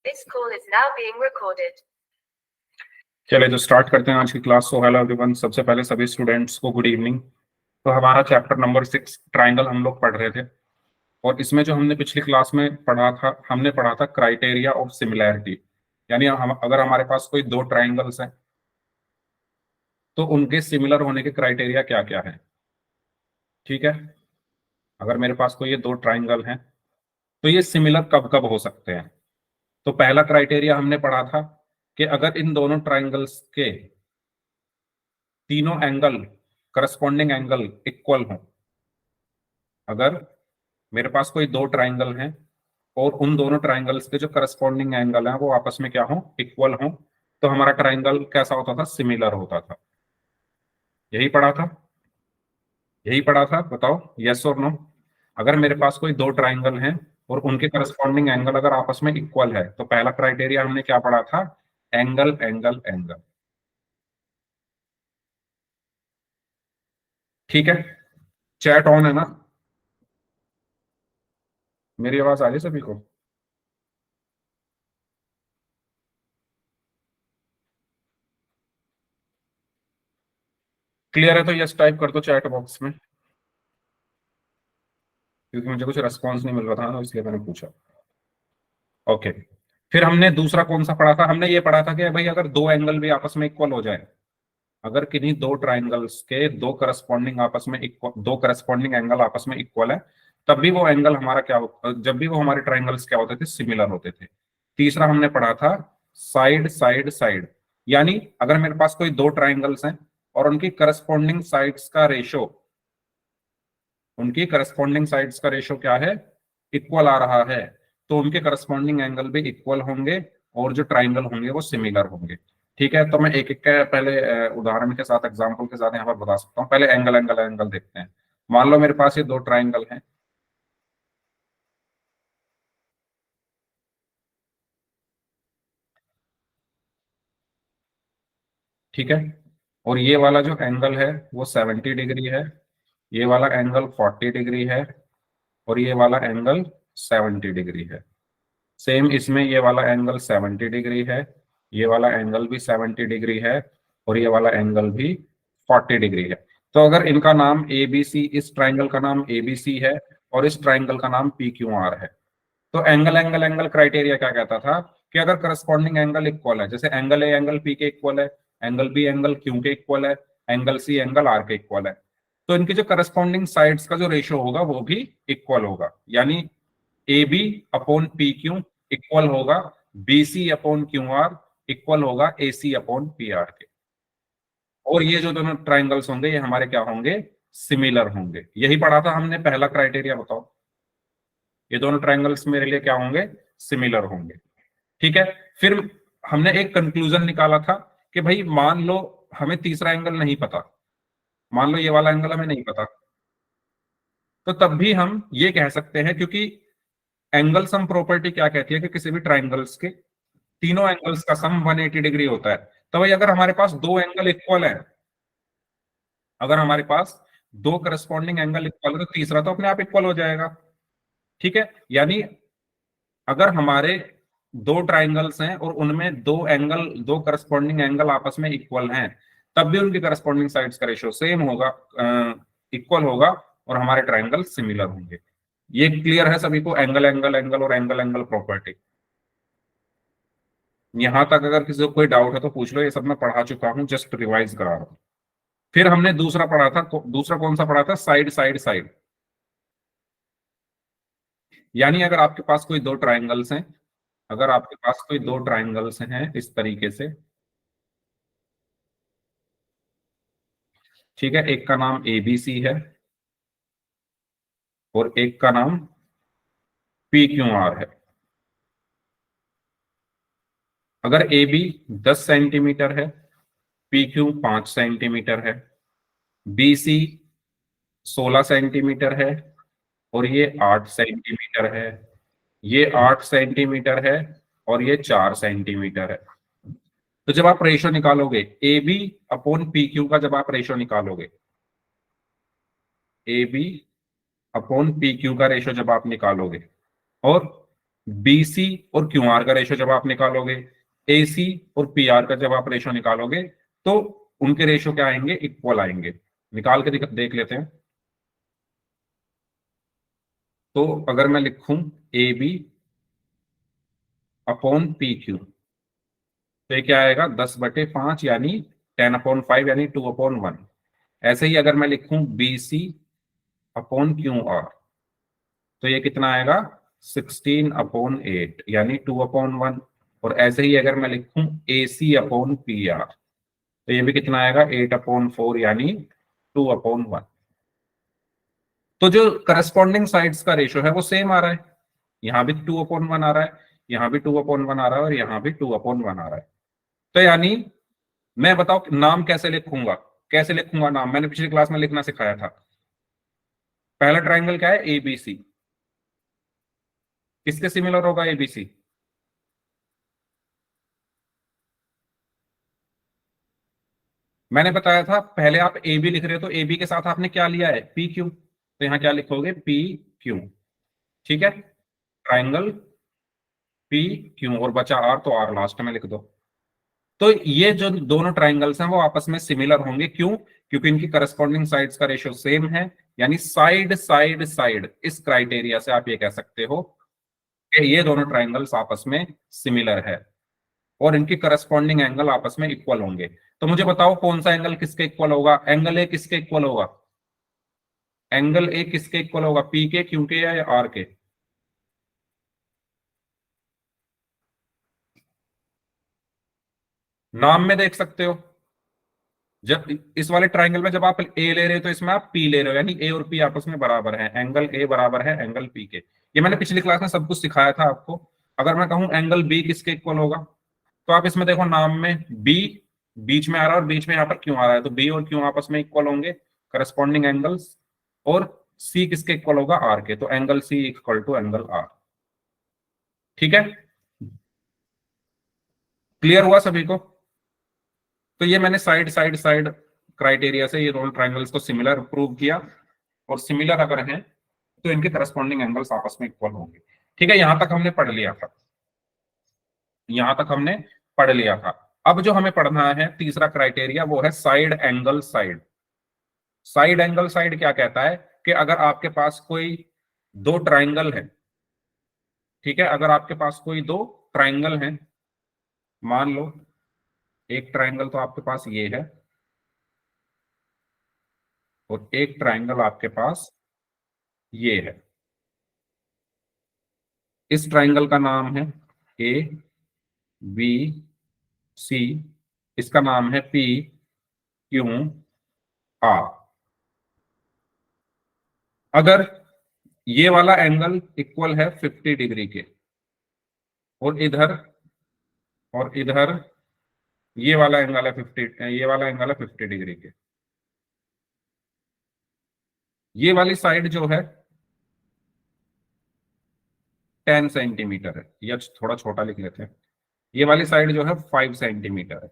This call is now being recorded. चलिए तो start करते हैं आज की क्लास। सो हेलो एवरीवन, सबसे पहले सभी स्टूडेंट्स को गुड इवनिंग। तो हमारा चैप्टर नंबर 6 ट्राइंगल हम लोग पढ़ रहे थे, और इसमें जो हमने पिछली क्लास में पढ़ा था, हमने पढ़ा था क्राइटेरिया ऑफ सिमिलैरिटी। यानी हम अगर हमारे पास कोई दो ट्राइंगल्स हैं तो उनके सिमिलर होने के क्राइटेरिया क्या क्या है। ठीक है, अगर मेरे पास कोई ये दो ट्राइंगल हैं तो ये सिमिलर कब कब हो सकते हैं। तो पहला क्राइटेरिया हमने पढ़ा था कि अगर इन दोनों ट्राइंगल्स के तीनों एंगल करस्पॉन्डिंग एंगल इक्वल हो। अगर मेरे पास कोई दो ट्राइंगल हैं और उन दोनों ट्राइंगल्स के जो करस्पॉन्डिंग एंगल हैं वो आपस में क्या हो, इक्वल हो, तो हमारा ट्राइंगल कैसा होता था, सिमिलर होता था। यही पढ़ा था, यही पढ़ा था, बताओ यस और नो। अगर मेरे पास कोई दो ट्राइंगल हैं और उनके करस्पॉन्डिंग एंगल अगर आपस में इक्वल है तो पहला क्राइटेरिया हमने क्या पढ़ा था, एंगल एंगल एंगल। ठीक है, चैट ऑन है ना, मेरी आवाज आ रही है सभी को? क्लियर है तो यस टाइप कर दो चैट बॉक्स में, क्योंकि मुझे कुछ रेस्पॉन्स नहीं मिल रहा था ना, इसलिए मैंने पूछा। ओके, फिर हमने दूसरा कौन सा पढ़ा था, हमने ये पढ़ा था कि भाई अगर दो एंगल भी आपस में इक्वल हो जाए, अगर किन्हीं दो ट्राइंगल्स के दो करस्पॉन्डिंग आपस में दो करस्पॉन्डिंग एंगल आपस में इक्वल है, तब भी वो एंगल हमारा क्या जब भी वो हमारे ट्राइंगल्स क्या होते थे, सिमिलर होते थे। तीसरा हमने पढ़ा था साइड साइड साइड। यानी अगर मेरे पास कोई दो ट्राइंगल्स हैं और उनकी करस्पॉन्डिंग साइड्स का रेशो, उनकी करस्पॉन्डिंग साइड्स का रेशो क्या है, इक्वल आ रहा है, तो उनके करस्पॉन्डिंग एंगल भी इक्वल होंगे और जो ट्राइंगल होंगे वो सिमिलर होंगे। ठीक है, तो मैं एक एक का पहले उदाहरण के साथ, एग्जांपल के साथ यहाँ पर बता सकता हूँ। पहले एंगल एंगल एंगल देखते हैं। मान लो मेरे पास ये दो ट्राइंगल हैं, ठीक है, और ये वाला जो एंगल है वो 70 डिग्री है, ये वाला एंगल 40 डिग्री है, और ये वाला एंगल 70 डिग्री है। सेम इसमें ये वाला एंगल 70 डिग्री है, ये वाला एंगल भी 70 डिग्री है, और ये वाला एंगल भी 40 डिग्री है। तो अगर इनका नाम ए बी सी, इस ट्राइंगल का नाम ए बी सी है और इस ट्राइंगल का नाम पी क्यू आर है, तो एंगल एंगल एंगल क्राइटेरिया क्या कहता था कि अगर करस्पॉन्डिंग एंगल इक्वल है, जैसे एंगल ए एंगल पी के इक्वल है, एंगल बी एंगल क्यू के इक्वल है, एंगल सी एंगल आर के इक्वल है, तो इनकी जो करस्पॉन्डिंग साइड्स का जो रेशियो होगा वो भी इक्वल होगा। यानी A B upon P Q equal होगा B C upon Q R, equal होगा A C upon P R के। और ये जो दोनों ट्राइंगल्स होंगे ये हमारे क्या होंगे, सिमिलर होंगे। यही पढ़ा था हमने, पहला क्राइटेरिया बताओ, ये दोनों ट्राइंगल्स मेरे लिए क्या होंगे, सिमिलर होंगे। ठीक है, फिर हमने एक कंक्लूजन निकाला था कि भाई मान लो हमें तीसरा एंगल नहीं पता, मान लो ये वाला एंगल हमें नहीं पता, तो तब भी हम ये कह सकते हैं, क्योंकि एंगल सम प्रॉपर्टी क्या कहती है कि किसी भी ट्राइंगल्स के तीनों एंगल्स का सम 180 डिग्री होता है। तो भाई अगर हमारे पास दो एंगल इक्वल है, अगर हमारे पास दो करस्पॉन्डिंग एंगल इक्वल है तो तीसरा तो अपने आप इक्वल हो जाएगा। ठीक है, यानी अगर हमारे दो ट्राइंगल्स हैं और उनमें दो एंगल, दो करस्पॉन्डिंग एंगल आपस में इक्वल हैं, तब भी उनकी करस्पॉन्डिंग साइड्स का रेशियो सेम होगा, इक्वल होगा, और हमारे ट्राइंगल सिमिलर होंगे। ये क्लियर है सभी को, एंगल एंगल एंगल और एंगल एंगल प्रॉपर्टी? यहां तक अगर किसी को कोई डाउट है तो पूछ लो, ये सब मैं पढ़ा चुका हूं, जस्ट रिवाइज करा रहा हूं। फिर हमने दूसरा पढ़ा था, दूसरा कौन सा पढ़ा था, साइड साइड साइड। यानी अगर आपके पास कोई दो ट्राइंगल्स हैं, अगर आपके पास कोई दो ट्राइंगल्स हैं इस तरीके से, ठीक है, एक का नाम ए बी सी है और एक का नाम पी क्यू आर है। अगर ए बी 10 सेंटीमीटर है, पी क्यू 5 सेंटीमीटर है, बी सी 16 सेंटीमीटर है, और ये 8 सेंटीमीटर है, ये 8 सेंटीमीटर है, और ये 4 सेंटीमीटर है। तो जब आप रेशो निकालोगे A B upon P Q का, जब आप रेशो निकालोगे A B upon P Q का रेशो जब आप निकालोगे, और बीसी और क्यूआर का रेशो जब आप निकालोगे, एसी और पीआर का जब आप रेशो निकालोगे, तो उनके रेशो क्या आएंगे, इक्वल आएंगे। निकाल के देख लेते हैं। तो अगर मैं लिखूं A B upon P Q, तो ये क्या आएगा, 10/5 यानी 10/5 यानी 2/1। ऐसे ही अगर मैं लिखूं B C upon Q R, तो ये कितना आएगा, 16/8 यानी 2/1। और ऐसे ही अगर मैं लिखूं ए सी अपॉन पी आर, तो ये भी कितना आएगा, 8/4 यानी 2/1। तो जो करस्पॉन्डिंग साइड्स का रेशो है वो सेम आ रहा है, यहां भी 2/1 आ रहा है, यहां भी 2/1 आ रहा है, और यहां भी 2/1 आ रहा है। तो यानी मैं बताओ नाम कैसे लिखूंगा, कैसे लिखूंगा नाम, मैंने पिछली क्लास में लिखना सिखाया था। पहला ट्राइंगल क्या है, एबीसी, किसके सिमिलर होगा एबीसी, मैंने बताया था पहले आप ए बी लिख रहे हो तो ए बी के साथ आपने क्या लिया है, पी क्यू, तो यहां क्या लिखोगे, पी क्यू। ठीक है, ट्राइंगल पी क्यू, और बचा आर, तो आर लास्ट में लिख दो। तो ये जो दोनों ट्राइंगल्स हैं वो आपस में सिमिलर होंगे, क्यों, क्योंकि इनकी करस्पॉन्डिंग साइड्स का रेशियो सेम है। यानी साइड साइड साइड, इस क्राइटेरिया से आप ये कह सकते हो कि ये दोनों ट्राइंगल्स आपस में सिमिलर है और इनकी करस्पॉन्डिंग एंगल आपस में इक्वल होंगे। तो मुझे बताओ कौन सा एंगल किसके इक्वल होगा, एंगल ए किसके इक्वल होगा, एंगल ए किसके इक्वल होगा, पी के, क्यू के, या आर के। नाम में देख सकते हो, जब इस वाले ट्राइंगल में जब आप ए ले रहे हो तो इसमें आप पी ले रहे हो, यानी ए और पी आपस में बराबर है, एंगल ए बराबर है एंगल पी के। ये मैंने पिछली क्लास में सब कुछ सिखाया था आपको। अगर मैं कहूं एंगल बी किसके इक्वल होगा, तो आप इसमें देखो नाम में बी बीच में आ रहा है और बीच में यहाँ पर क्यों आ रहा है, तो बी और क्यों आपस में इक्वल होंगे, करस्पॉन्डिंग एंगल्स। और सी किसके इक्वल होगा, आर के, तो angle C equal to angle R. ठीक है, क्लियर हुआ सभी को। तो ये मैंने साइड साइड साइड क्राइटेरिया से ये दोनों ट्राइंगल्स को सिमिलर प्रूव किया, और सिमिलर अगर हैं तो इनके करस्पॉन्डिंग एंगल्स आपस में इक्वल होंगे। ठीक है, यहां तक हमने पढ़ लिया था, यहां तक हमने पढ़ लिया था। अब जो हमें पढ़ना है तीसरा क्राइटेरिया, वो है side angle side. Side angle side क्या कहता है कि अगर आपके पास कोई दो ट्राइंगल है, ठीक है, अगर आपके पास कोई दो ट्राइंगल हैं, मान लो एक ट्राइंगल तो आपके पास ये है, और एक ट्राइंगल आपके पास ये है। इस ट्राइंगल का नाम है ए बी सी, इसका नाम है पी क्यू आर। अगर ये वाला एंगल इक्वल है 50 डिग्री के, और इधर, और इधर ये वाला एंगल है 50, ये वाला एंगल है 50 डिग्री के, ये वाली साइड जो है 10 सेंटीमीटर है, या थोड़ा छोटा लिख लेते हैं, ये वाली साइड जो है 5 सेंटीमीटर है,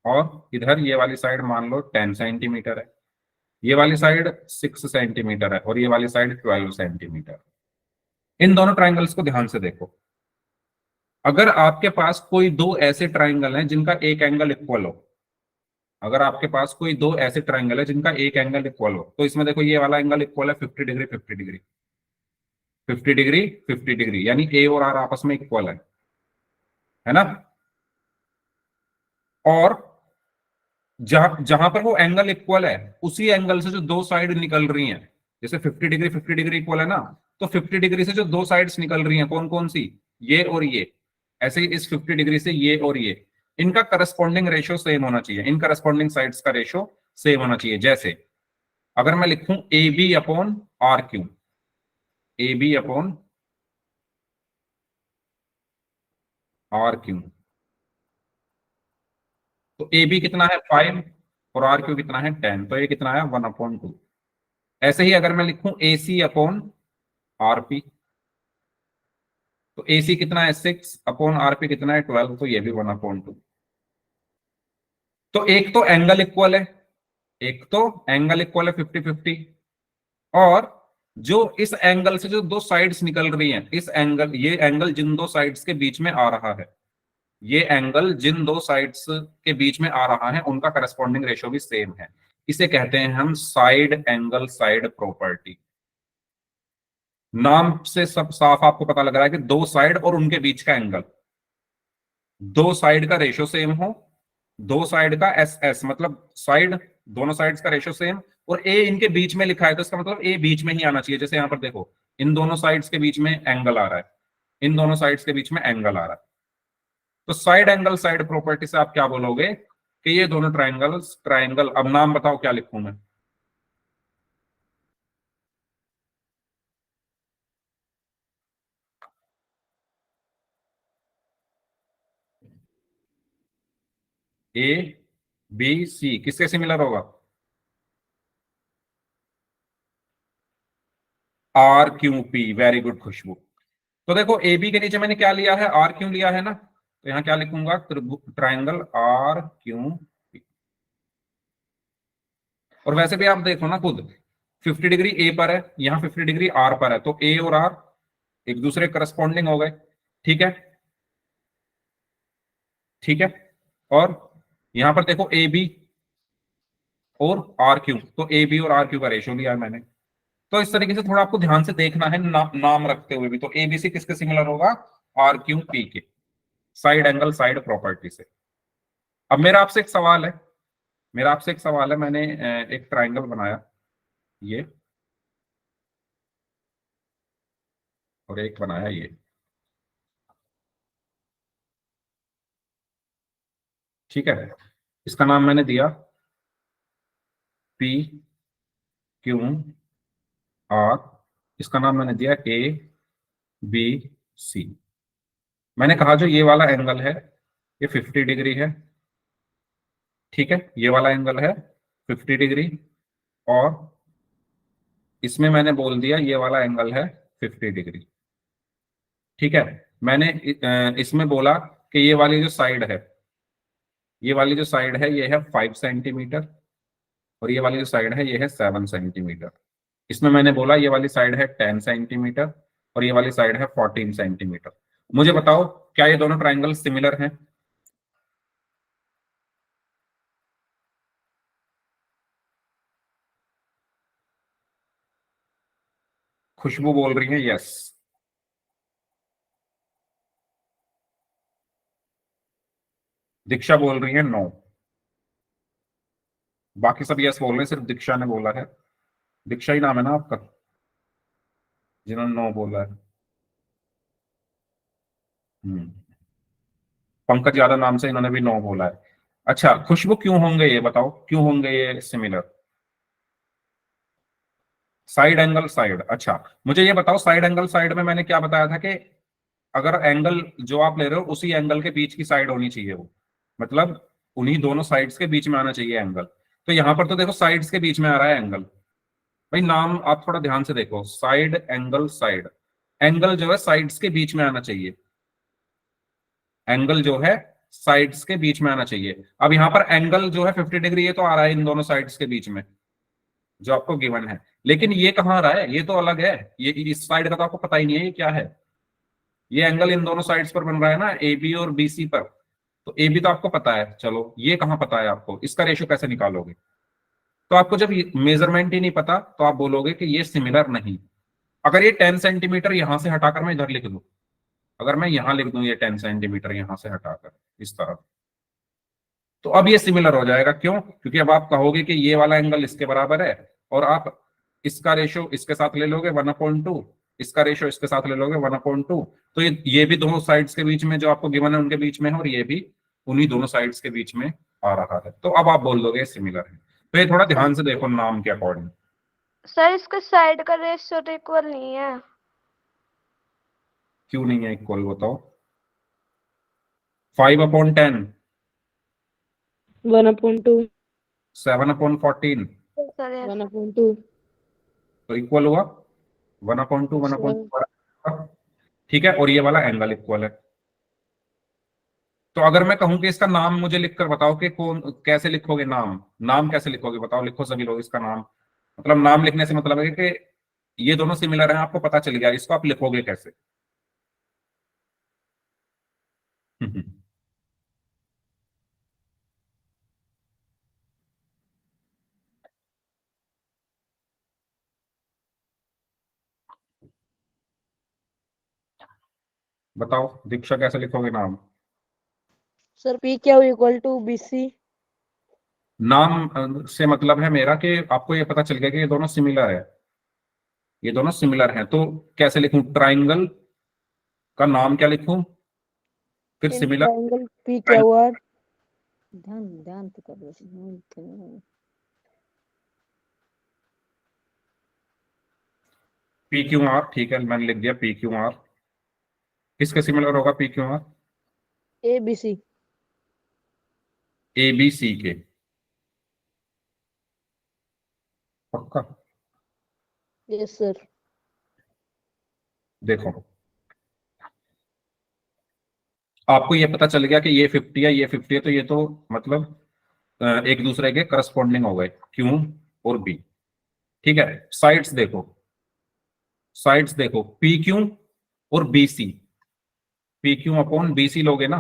और इधर ये वाली साइड मान लो 10 सेंटीमीटर है, ये वाली साइड 6 सेंटीमीटर है, और ये वाली साइड 12 सेंटीमीटर। इन दोनों ट्राइंगल्स को ध्यान से देखो। अगर आपके पास कोई दो ऐसे ट्राइंगल हैं जिनका एक एंगल इक्वल हो, अगर आपके पास कोई दो ऐसे ट्राइंगल है जिनका एक एंगल इक्वल हो, तो इसमें देखो ये वाला एंगल इक्वल है 50 डिग्री 50 डिग्री, 50 डिग्री 50 डिग्री, यानी ए और आर आपस में इक्वल है ना। और जहां जहां पर वो एंगल इक्वल है, उसी एंगल से जो दो साइड निकल रही हैं, जैसे 50 डिग्री 50 डिग्री इक्वल है ना, तो 50 डिग्री से जो दो साइड्स निकल रही हैं, कौन कौन सी, ये और ये, ऐसे ही इस 50 डिग्री से ये और ये, इनका करस्पॉन्डिंग रेशियो सेम होना चाहिए, इन करस्पॉन्डिंग साइड्स का रेशियो सेम होना चाहिए। जैसे अगर मैं लिखूं A B upon R Q, A B upon R Q, तो ए बी कितना है 5, और आर क्यू कितना है 10, तो ये कितना है 1/2। ऐसे ही अगर मैं लिखूं ए सी अपॉन आर पी, तो ए सी कितना है 6 अपॉन आर पी कितना है 12, तो ये भी 1/2। तो एक तो एंगल इक्वल है, एक तो एंगल इक्वल है 50 50, और जो इस एंगल से जो दो साइड्स निकल रही हैं, इस एंगल, ये एंगल जिन दो साइड्स के बीच में आ रहा है, ये एंगल जिन दो साइड्स के बीच में आ रहा है उनका करस्पॉन्डिंग रेशियो भी सेम है। इसे कहते हैं हम साइड एंगल साइड प्रॉपर्टी। नाम से सब साफ आपको पता लग रहा है कि दो साइड और उनके बीच का एंगल, दो साइड का रेशियो सेम हो, दो साइड का एस एस मतलब साइड, दोनों साइड्स का रेशियो सेम, और ए इनके बीच में लिखा है तो इसका मतलब ए बीच में ही आना चाहिए। जैसे यहां पर देखो, इन दोनों साइड्स के बीच में एंगल आ रहा है, इन दोनों साइड्स के बीच में एंगल आ रहा है, तो साइड एंगल साइड प्रॉपर्टी से आप क्या बोलोगे कि ये दोनों ट्राइंगल्स, ट्राइंगल, अब नाम बताओ क्या लिखूं मैं? ए बी सी किसके सिमिलर होगा? R Q P, very good Khushboo. तो देखो ए बी के नीचे मैंने क्या लिया है, आर क्यू लिया है ना, तो यहां क्या लिखूंगा, ट्राइंगल आर क्यू पी। और वैसे भी आप देखो ना खुद, 50 डिग्री ए पर है, यहाँ 50 डिग्री आर पर है, तो ए और आर एक दूसरे करस्पॉन्डिंग हो गए। ठीक है, ठीक है। और यहां पर देखो ए बी और आर क्यू, तो ए बी और आर क्यू का रेशियो लिया है मैंने। तो इस तरीके से थोड़ा आपको ध्यान से देखना है नाम रखते हुए भी। तो एबीसी किसके सिमिलर होगा? आर क्यू पी के, साइड एंगल साइड प्रॉपर्टी से। अब मेरा आपसे एक सवाल है, मेरा आपसे एक सवाल है, मैंने एक ट्राइंगल बनाया ये, और एक बनाया ये, ठीक है। इसका नाम मैंने दिया पी क्यू आर, इसका नाम मैंने दिया ए बी सी। मैंने कहा जो ये वाला एंगल है ये 50 डिग्री है, ठीक है, ये वाला एंगल है 50 डिग्री, और इसमें मैंने बोल दिया ये वाला एंगल है 50 डिग्री, ठीक है। मैंने इसमें बोला कि ये वाली जो साइड है, ये वाली जो साइड है ये है 5 सेंटीमीटर, और ये वाली जो साइड है ये है 7 सेंटीमीटर। इसमें मैंने बोला ये वाली साइड है 10 सेंटीमीटर, और ये वाली साइड है 14 सेंटीमीटर। मुझे बताओ क्या ये दोनों ट्राइंगल सिमिलर हैं? खुशबू बोल रही है यस, दीक्षा बोल रही है नो, बाकी सब यस बोल रहे हैं, सिर्फ दीक्षा ने बोला है, दीक्षा ही नाम है ना आपका, जिन्होंने नो बोला है। हम्म, पंकज यादव नाम से इन्होंने भी नो बोला है। अच्छा खुशबू, क्यों होंगे ये बताओ, क्यों होंगे ये सिमिलर? साइड एंगल साइड, अच्छा मुझे ये बताओ, साइड एंगल साइड में मैंने क्या बताया था कि अगर एंगल जो आप ले रहे हो उसी एंगल के बीच की साइड होनी चाहिए वो, मतलब उन्हीं दोनों साइड्स के बीच में आना चाहिए एंगल। तो यहां पर तो देखो साइड्स के बीच में आ रहा है एंगल। भाई नाम आप थोड़ा ध्यान से देखो, साइड एंगल साइड, एंगल जो है साइड्स के बीच में आना चाहिए, एंगल जो है साइड्स के बीच में आना चाहिए। अब यहाँ पर एंगल जो है 50 डिग्री, ये तो आ रहा है इन दोनों साइड्स के बीच में जो आपको गिवन है, लेकिन ये कहाँ आ रहा है, ये तो अलग है, ये इस साइड का तो आपको पता ही नहीं है ये क्या है। ये एंगल इन दोनों साइड्स पर बन रहा है ना, ए बी और बी सी पर, तो ए बी तो आपको पता है, चलो ये कहाँ पता है आपको, इसका रेशियो कैसे निकालोगे? तो आपको जब मेजरमेंट ही नहीं पता तो आप बोलोगे कि ये सिमिलर नहीं। अगर ये 10 सेंटीमीटर यहां से हटाकर मैं इधर लिख दूं, अगर मैं यहां लिख दूं ये 10 सेंटीमीटर यहां से हटाकर इस तरफ, तो अब ये सिमिलर हो जाएगा। क्यों? क्योंकि अब आप कहोगे कि ये वाला एंगल इसके बराबर है, और आप इसका रेशियो इसके साथ ले लोगे 1/2, इसका रेशियो इसके साथ ले लोगे 1/2, तो ये भी दोनों साइड्स के बीच में जो आपको गिवन है उनके बीच में है, और ये भी उन्हीं दोनों साइड्स के बीच में आ रहा है, तो अब आप बोल दोगे सिमिलर है। तो ये थोड़ा ध्यान से देखो नाम के अकॉर्डिंग। सर इसका साइड का रेशियो तो इक्वल नहीं है। क्यों नहीं है इक्वल बताओ? 5/10, 1/2, 7/14, सर yes। 1/2, तो इक्वल हुआ 1/2, 1/2, ठीक है। और ये वाला एंगल इक्वल है। तो अगर मैं कहूं कि इसका नाम मुझे लिखकर बताओ कि कौन, कैसे लिखोगे नाम, नाम कैसे लिखोगे बताओ, लिखो सभी लोग इसका नाम। मतलब नाम लिखने से मतलब है कि ये दोनों सिमिलर हैं, आपको पता चल गया, इसको आप लिखोगे कैसे? बताओ दीक्षा, कैसे लिखोगे नाम? Sir P Q equal to B C. नाम से मतलब है मेरा कि आपको ये पता चल गया कि ये दोनों सिमिलर है, ये दोनों सिमिलर हैं, तो कैसे लिखूं? ट्राइंगल का नाम क्या लिखूं? फिर in similar, triangle P Q are. ध्यान ध्यान तो कर। पी क्यू आर, ठीक है, मैंने लिख दिया पी क्यू आर। किसके सिमिलर होगा P Q R? A B C. A B C के, पक्का? Yes sir. देखो, आपको ये पता चल गया कि ये 50 है, ये 50 है, तो ये तो मतलब एक दूसरे के करस्पॉन्डिंग हो गए, क्यू और बी। ठीक है, साइड्स देखो, साइड्स देखो, पी क्यू और B C. P Q upon B C लोगे ना,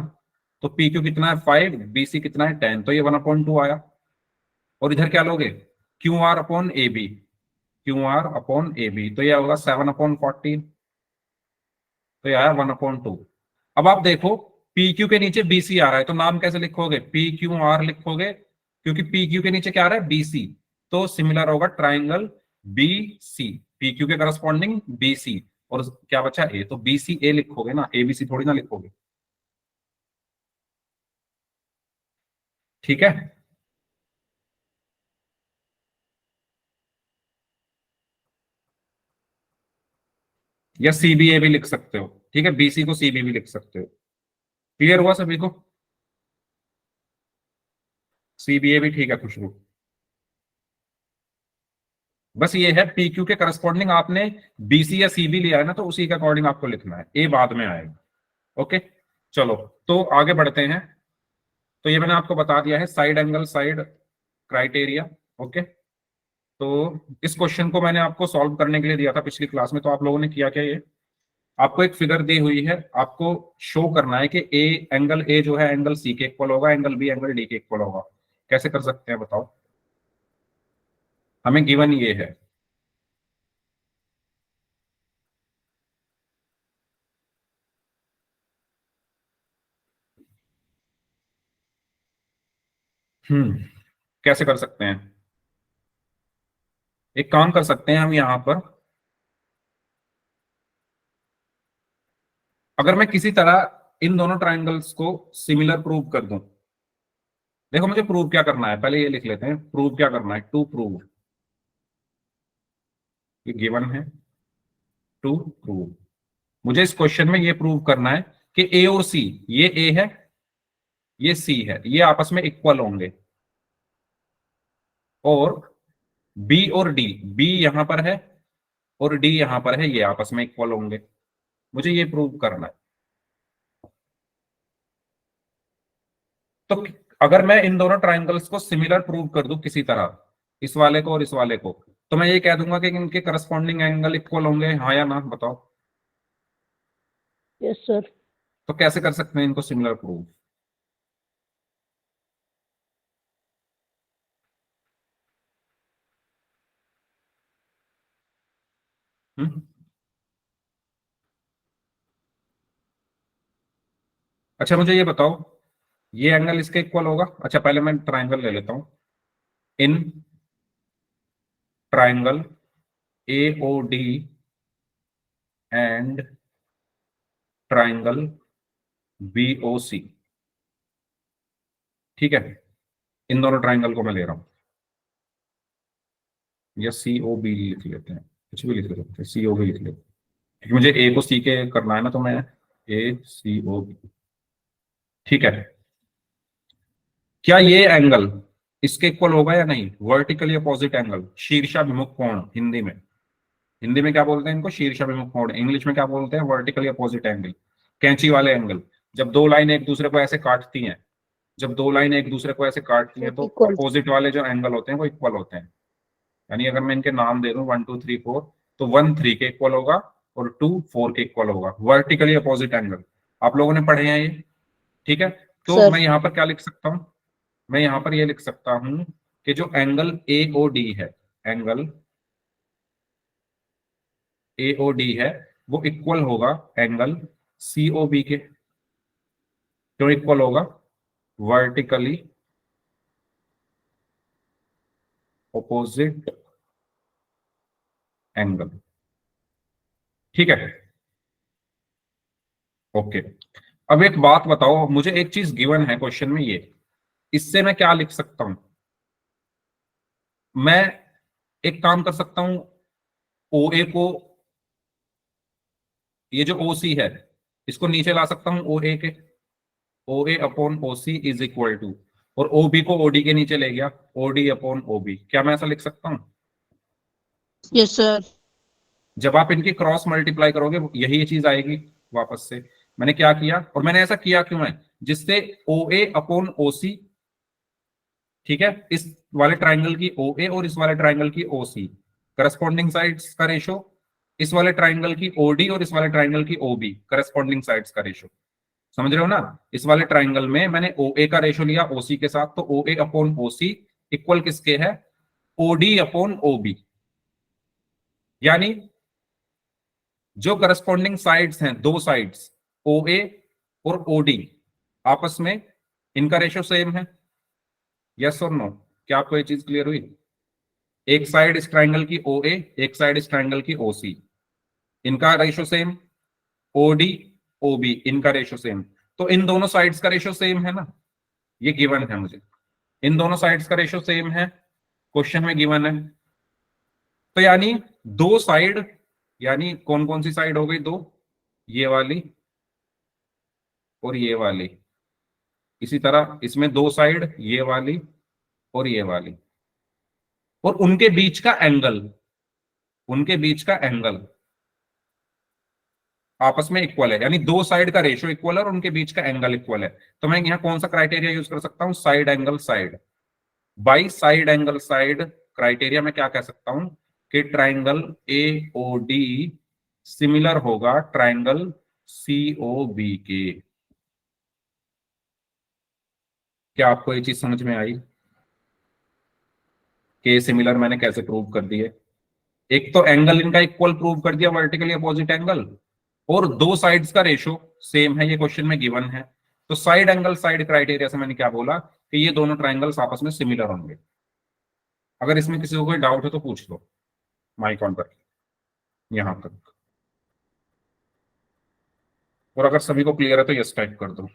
तो पी क्यू कितना है 5, बी सी कितना है 10, तो ये 1/2 आया। और इधर क्या लोगे? Q R upon A B, Q R upon A B, तो ये होगा 7/40, तो ये आया 1/2। अब आप देखो, पी क्यू के नीचे बी सी आ रहा है, तो नाम कैसे लिखोगे? पी क्यू आर लिखोगे, क्योंकि पी क्यू के नीचे क्या आ रहा है? बी सी, तो सिमिलर होगा triangle B C, P Q के करस्पॉन्डिंग बी सी, और क्या बचा? ए, तो बी सी ए लिखोगे ना, ए बी सी थोड़ी ना लिखोगे। ठीक है, या सी बी ए भी लिख सकते हो, ठीक है, बी सी को सी बी भी लिख सकते हो। क्लियर हुआ सभी को? सी बी ए भी ठीक है खुशबू। बस ये है, पी क्यू के करस्पॉन्डिंग आपने बी सी या सी बी लिया है ना, तो उसी के अकॉर्डिंग आपको लिखना है, ए बाद में आएगा। ओके, चलो तो आगे बढ़ते हैं। तो ये मैंने आपको बता दिया है side angle side criteria. Okay, तो इस क्वेश्चन को मैंने आपको सॉल्व करने के लिए दिया था पिछली क्लास में, तो आप लोगों ने किया क्या? ये आपको एक फिगर दी हुई है, आपको शो करना है कि ए एंगल ए जो है एंगल सी के इक्वल होगा, एंगल बी एंगल डी के इक्वल होगा। कैसे कर सकते हैं बताओ? हमें गिवन ये है, कैसे कर सकते हैं? एक काम कर सकते हैं हम यहां पर, अगर मैं किसी तरह इन दोनों ट्राइंगल्स को सिमिलर प्रूव कर दूं। देखो, मुझे प्रूव क्या करना है, पहले ये लिख लेते हैं, प्रूव क्या करना है? टू प्रूव, ये गिवन है, टू प्रूव। मुझे इस क्वेश्चन में ये प्रूव करना है कि ए और सी, ये ए है, ये सी है, ये आपस में इक्वल होंगे, और बी और डी, बी यहां पर है और डी यहां पर है, ये आपस में इक्वल होंगे। मुझे ये प्रूव करना है। तो अगर मैं इन दोनों ट्राइंगल्स को सिमिलर प्रूव कर दूं किसी तरह, इस वाले को और इस वाले को, तो मैं ये कह दूंगा कि इनके करस्पॉन्डिंग एंगल इक्वल होंगे, हाँ या ना? बताओ। Yes sir. तो कैसे कर सकते हैं इनको सिमिलर प्रूव? हम्म अच्छा, मुझे ये बताओ, ये एंगल इसके इक्वल होगा? अच्छा, पहले मैं ट्राइंगल ले लेता हूं। In triangle A O D and triangle B O C, ठीक है, इन दोनों ट्राइंगल को मैं ले रहा हूं, या सी ओ बी लिख लेते हैं, कुछ भी लिख लेते हैं, सी ओ बी लिख लेते हैं, क्योंकि मुझे ए को सी के करना है ना, तो मैं ए सी ओ बी, ठीक है। क्या ये एंगल इसके इक्वल होगा या नहीं? वर्टिकली अपोजिट एंगल, शीर्षाभिमुख कोण, हिंदी में, हिंदी में क्या बोलते हैं इनको? शीर्षाभिमुख कोण। इंग्लिश में क्या बोलते हैं? वर्टिकली अपोजिट एंगल, कैंची वाले एंगल। जब दो लाइन एक दूसरे को ऐसे काटती हैं, जब दो लाइन एक दूसरे को ऐसे काटती हैं, तो इक्वल। अपोजिट वाले जो एंगल होते हैं वो इक्वल होते हैं। यानी अगर मैं इनके नाम दे दूं 1 2 3 4, तो 1 3 के इक्वल होगा और 2 4 के इक्वल होगा, वर्टिकली अपोजिट एंगल। आप लोगों ने पढ़े हैं ये, ठीक है। तो सर। मैं यहां पर क्या लिख सकता हूं, मैं यहां पर ये लिख सकता हूं कि जो एंगल AOD है, एंगल AOD है वो इक्वल होगा एंगल COB के। क्यों इक्वल होगा? वर्टिकली ऑपोजिट एंगल, ठीक है। ओके, अब एक बात बताओ मुझे, एक चीज गिवन है क्वेश्चन में, ये इससे मैं क्या लिख सकता हूं? मैं एक काम कर सकता हूं, OA को, ये जो OC है इसको नीचे ला सकता हूं OA के, OA upon OC is equal to, और OB को OD के नीचे ले गया, OD अपॉन OB। क्या मैं ऐसा लिख सकता हूं? Yes sir. जब आप इनकी क्रॉस मल्टीप्लाई करोगे यही चीज आएगी वापस से। मैंने क्या किया, और मैंने ऐसा किया क्यों है, जिससे OA अपॉन OC, ठीक है, इस वाले ट्राइंगल की OA और इस वाले ट्राइंगल की OC करस्पॉन्डिंग साइड्स का रेशो, इस वाले ट्राइंगल की OD और इस वाले ट्राइंगल की OB करस्पॉन्डिंग साइड्स का रेशो। समझ रहे हो ना? इस वाले ट्राइंगल में मैंने OA का रेशो लिया OC के साथ, तो OA अपॉन OC इक्वल किसके है? OD upon OB। यानी जो करस्पॉन्डिंग साइड्स हैं, दो साइड्स OA और OD, आपस में इनका रेशो सेम है। यस और नो? क्या आपको ये चीज क्लियर हुई? एक साइड इस ट्राइंगल की OA, एक साइड इस ट्राइंगल की OC, इनका रेशो सेम। OD OB इनका रेशो सेम। तो इन दोनों साइड्स का रेशो सेम है ना, ये गिवन है मुझे, इन दोनों साइड्स का रेशो सेम है, क्वेश्चन में गिवन है। तो यानी दो साइड, यानी कौन कौन सी साइड हो गई? दो, ये वाली और ये वाली। इसी तरह इसमें दो साइड, ये वाली और ये वाली, और उनके बीच का एंगल, उनके बीच का एंगल आपस में इक्वल है, यानी दो साइड का रेशियो इक्वल है और उनके बीच का एंगल इक्वल है। तो मैं यहाँ कौन सा क्राइटेरिया यूज कर सकता हूँ? Side angle side. By side angle side criteria में क्या कह सकता हूं कि ट्राइंगल AOD सिमिलर होगा ट्राइंगल COB के। क्या आपको ये चीज समझ में आई कि सिमिलर मैंने कैसे प्रूव कर दिए? एक तो एंगल इनका इक्वल प्रूव कर दिया, वर्टिकली अपोजिट एंगल, और दो साइड्स का रेशो सेम है, ये क्वेश्चन में गिवन है। तो साइड एंगल साइड क्राइटेरिया से मैंने क्या बोला कि ये दोनों ट्राइंगल्स आपस में सिमिलर होंगे। अगर इसमें किसी को कोई डाउट है तो पूछ लो, माइक ऑन करके यहां तक, और अगर सभी को क्लियर है तो यस टाइप कर दो।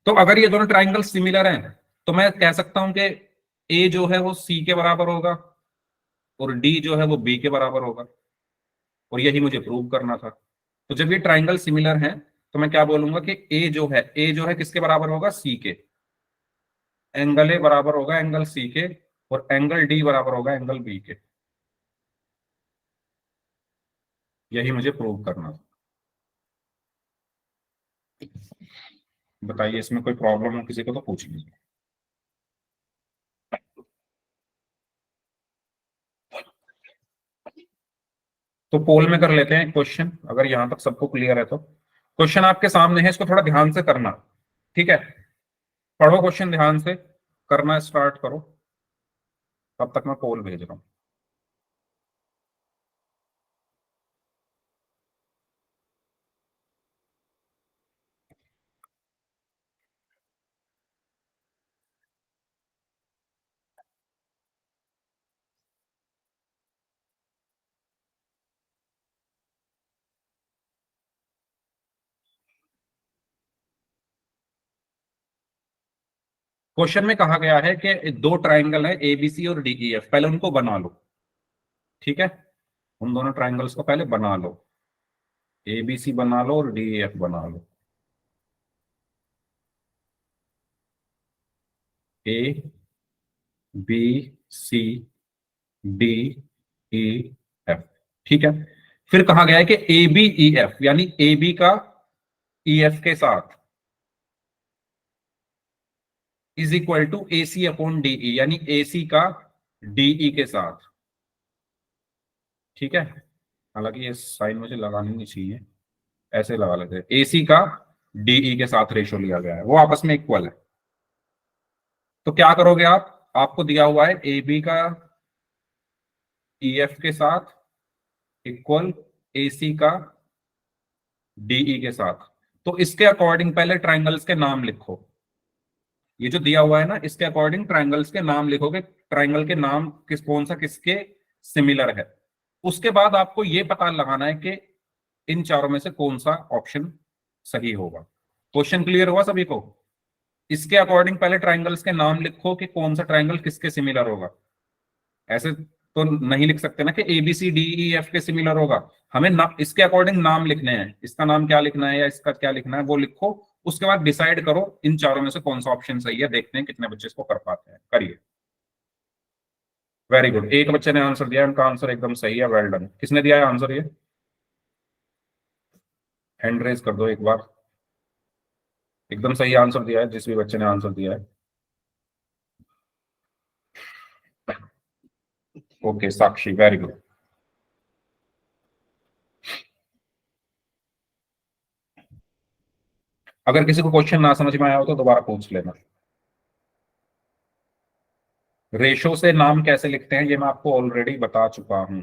तो अगर ये दोनों ट्राइंगल सिमिलर हैं तो मैं कह सकता हूं कि A जो है वो C के बराबर होगा और D जो है वो B के बराबर होगा, और यही मुझे प्रूव करना था। तो जब ये ट्राइंगल सिमिलर हैं तो मैं क्या बोलूंगा कि A जो है किसके बराबर होगा? C के। एंगल A बराबर होगा एंगल C के, और एंगल D बराबर होगा एंगल B के। यही मुझे प्रूव करना था। बताइए इसमें कोई प्रॉब्लम हो किसी को तो पूछ लीजिए। तो पोल में कर लेते हैं क्वेश्चन, अगर यहां तक सबको क्लियर है तो। क्वेश्चन आपके सामने है, इसको थोड़ा ध्यान से करना, ठीक है। पढ़ो क्वेश्चन ध्यान से, करना स्टार्ट करो, तब तक मैं पोल भेज रहा हूं। क्वेश्चन में कहा गया है कि दो ट्राइंगल है ABC और DEF, पहले उनको बना लो, ठीक है। उन दोनों ट्राइंगल्स को पहले बना लो, ABC बना लो और DEF बना लो। ABCDEF, ठीक है। फिर कहा गया है कि ABEF, यानी AB का EF के साथ is equal to A C upon D E, यानी ए सी का डीई के साथ। ठीक है, हालांकि ये साइन मुझे लगानी नहीं चाहिए, ऐसे लगा लेते हैं। ए सी का डीई के साथ रेशो लिया गया है, वो आपस में इक्वल है। तो क्या करोगे आप, आपको दिया हुआ है ए बी का ईएफ के साथ इक्वल ए सी का डीई के साथ। तो इसके अकॉर्डिंग पहले ट्राइंगल्स के नाम लिखो। ये जो दिया हुआ है ना, इसके अकॉर्डिंग ट्राइंगल्स के नाम लिखोगे, ट्राइंगल के नाम कौन सा किसके सिमिलर है। उसके बाद आपको ये पता लगाना है कि इन चारों में से कौन सा ऑप्शन सही होगा। क्वेश्चन क्लियर हुआ सभी को? इसके अकॉर्डिंग पहले ट्राइंगल्स के नाम लिखो कि कौन सा ट्राइंगल किसके सिमिलर होगा। ऐसे तो नहीं लिख सकते ना कि A B C D E F के सिमिलर होगा। हमें इसके अकॉर्डिंग नाम लिखने हैं, इसका नाम क्या लिखना है या इसका क्या लिखना है वो लिखो। उसके बाद डिसाइड करो इन चारों में से कौन सा ऑप्शन सही है। देखते हैं कितने बच्चे इसको कर पाते हैं। करिए। वेरी गुड, एक बच्चे ने आंसर दिया, उनका आंसर एकदम सही है। Well done. किसने दिया है आंसर? ये हैंड रेज कर दो एक बार। एकदम सही आंसर दिया है जिस भी बच्चे ने आंसर दिया है। ओके साक्षी, वेरी गुड। अगर किसी को क्वेश्चन ना समझ में आया हो तो दोबारा पूछ लेना। रेशो से नाम कैसे लिखते हैं ये मैं आपको ऑलरेडी बता चुका हूं।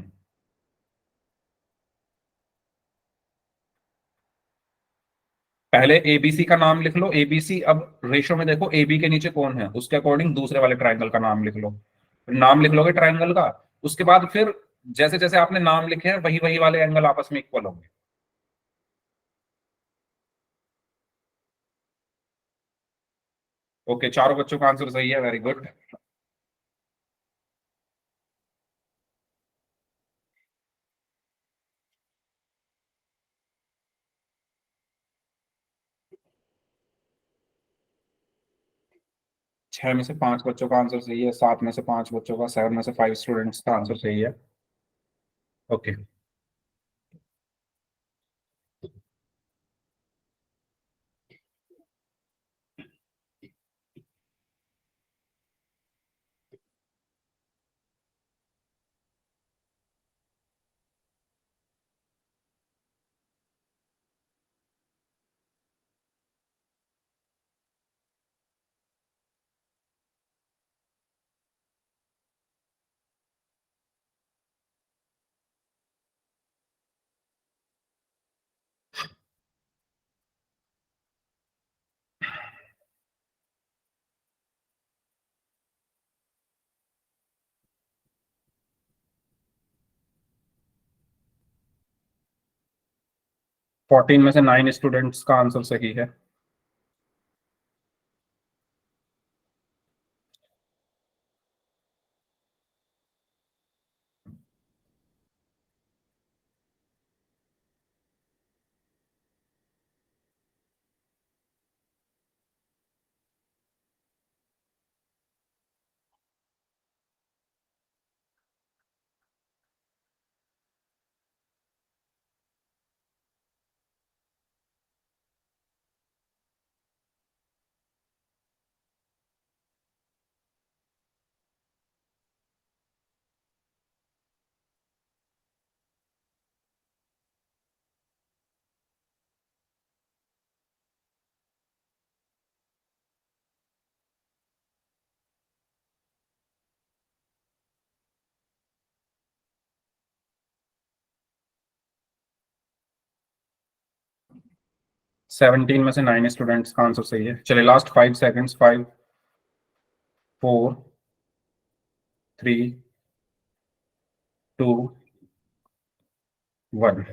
पहले एबीसी का नाम लिख लो। एबीसी, अब रेशो में देखो एबी के नीचे कौन है, उसके अकॉर्डिंग दूसरे वाले ट्राइंगल का नाम लिख लो। नाम लिख लोगे ट्राइंगल का, उसके बाद फिर जैसे जैसे आपने नाम लिखे हैं वही वही वाले एंगल आपस में इक्वल होंगे। ओके, चारों बच्चों का आंसर सही है। Very good. छह में से पांच बच्चों का आंसर सही है, सात में से पांच बच्चों का, 7 में से 5 स्टूडेंट्स का आंसर सही है। ओके। फोर्टीन में से 9 स्टूडेंट्स का आंसर सही है। सेवनटीन में से 9 स्टूडेंट्स का आंसर सही है। चलिए लास्ट 5 सेकेंड्स। 5 4 3 2 1।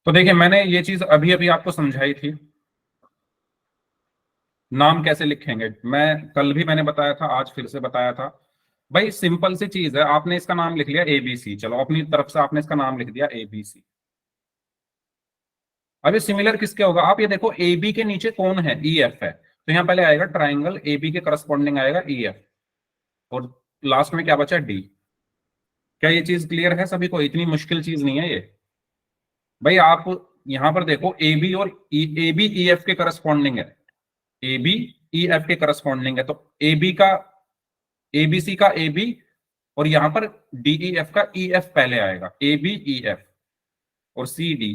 तो देखिए, मैंने ये चीज अभी अभी आपको समझाई थी। नाम कैसे लिखेंगे मैं कल भी मैंने बताया था, आज फिर से बताया था। भाई सिंपल सी चीज है, आपने इसका नाम लिख लिया एबीसी, चलो अपनी तरफ से आपने इसका नाम लिख दिया एबीसी। अब ये सिमिलर किसके होगा? आप ये देखो, ए बी के नीचे कौन है? ई एफ है, तो यहां पहले आएगा ट्राइंगल ए बी के करस्पॉन्डिंग आएगा ई एफ, और लास्ट में क्या बचा? डी। क्या ये चीज क्लियर है सभी को? इतनी मुश्किल चीज नहीं है ये। भाई आप यहां पर देखो, ए बी और ए बी ई एफ के करस्पॉन्डिंग है। ए बी ई एफ के करस्पॉन्डिंग है, तो ए बी का, एबीसी का ए बी, और यहां पर डीई एफ का ई एफ पहले आएगा, ए बी ई एफ और सी डी।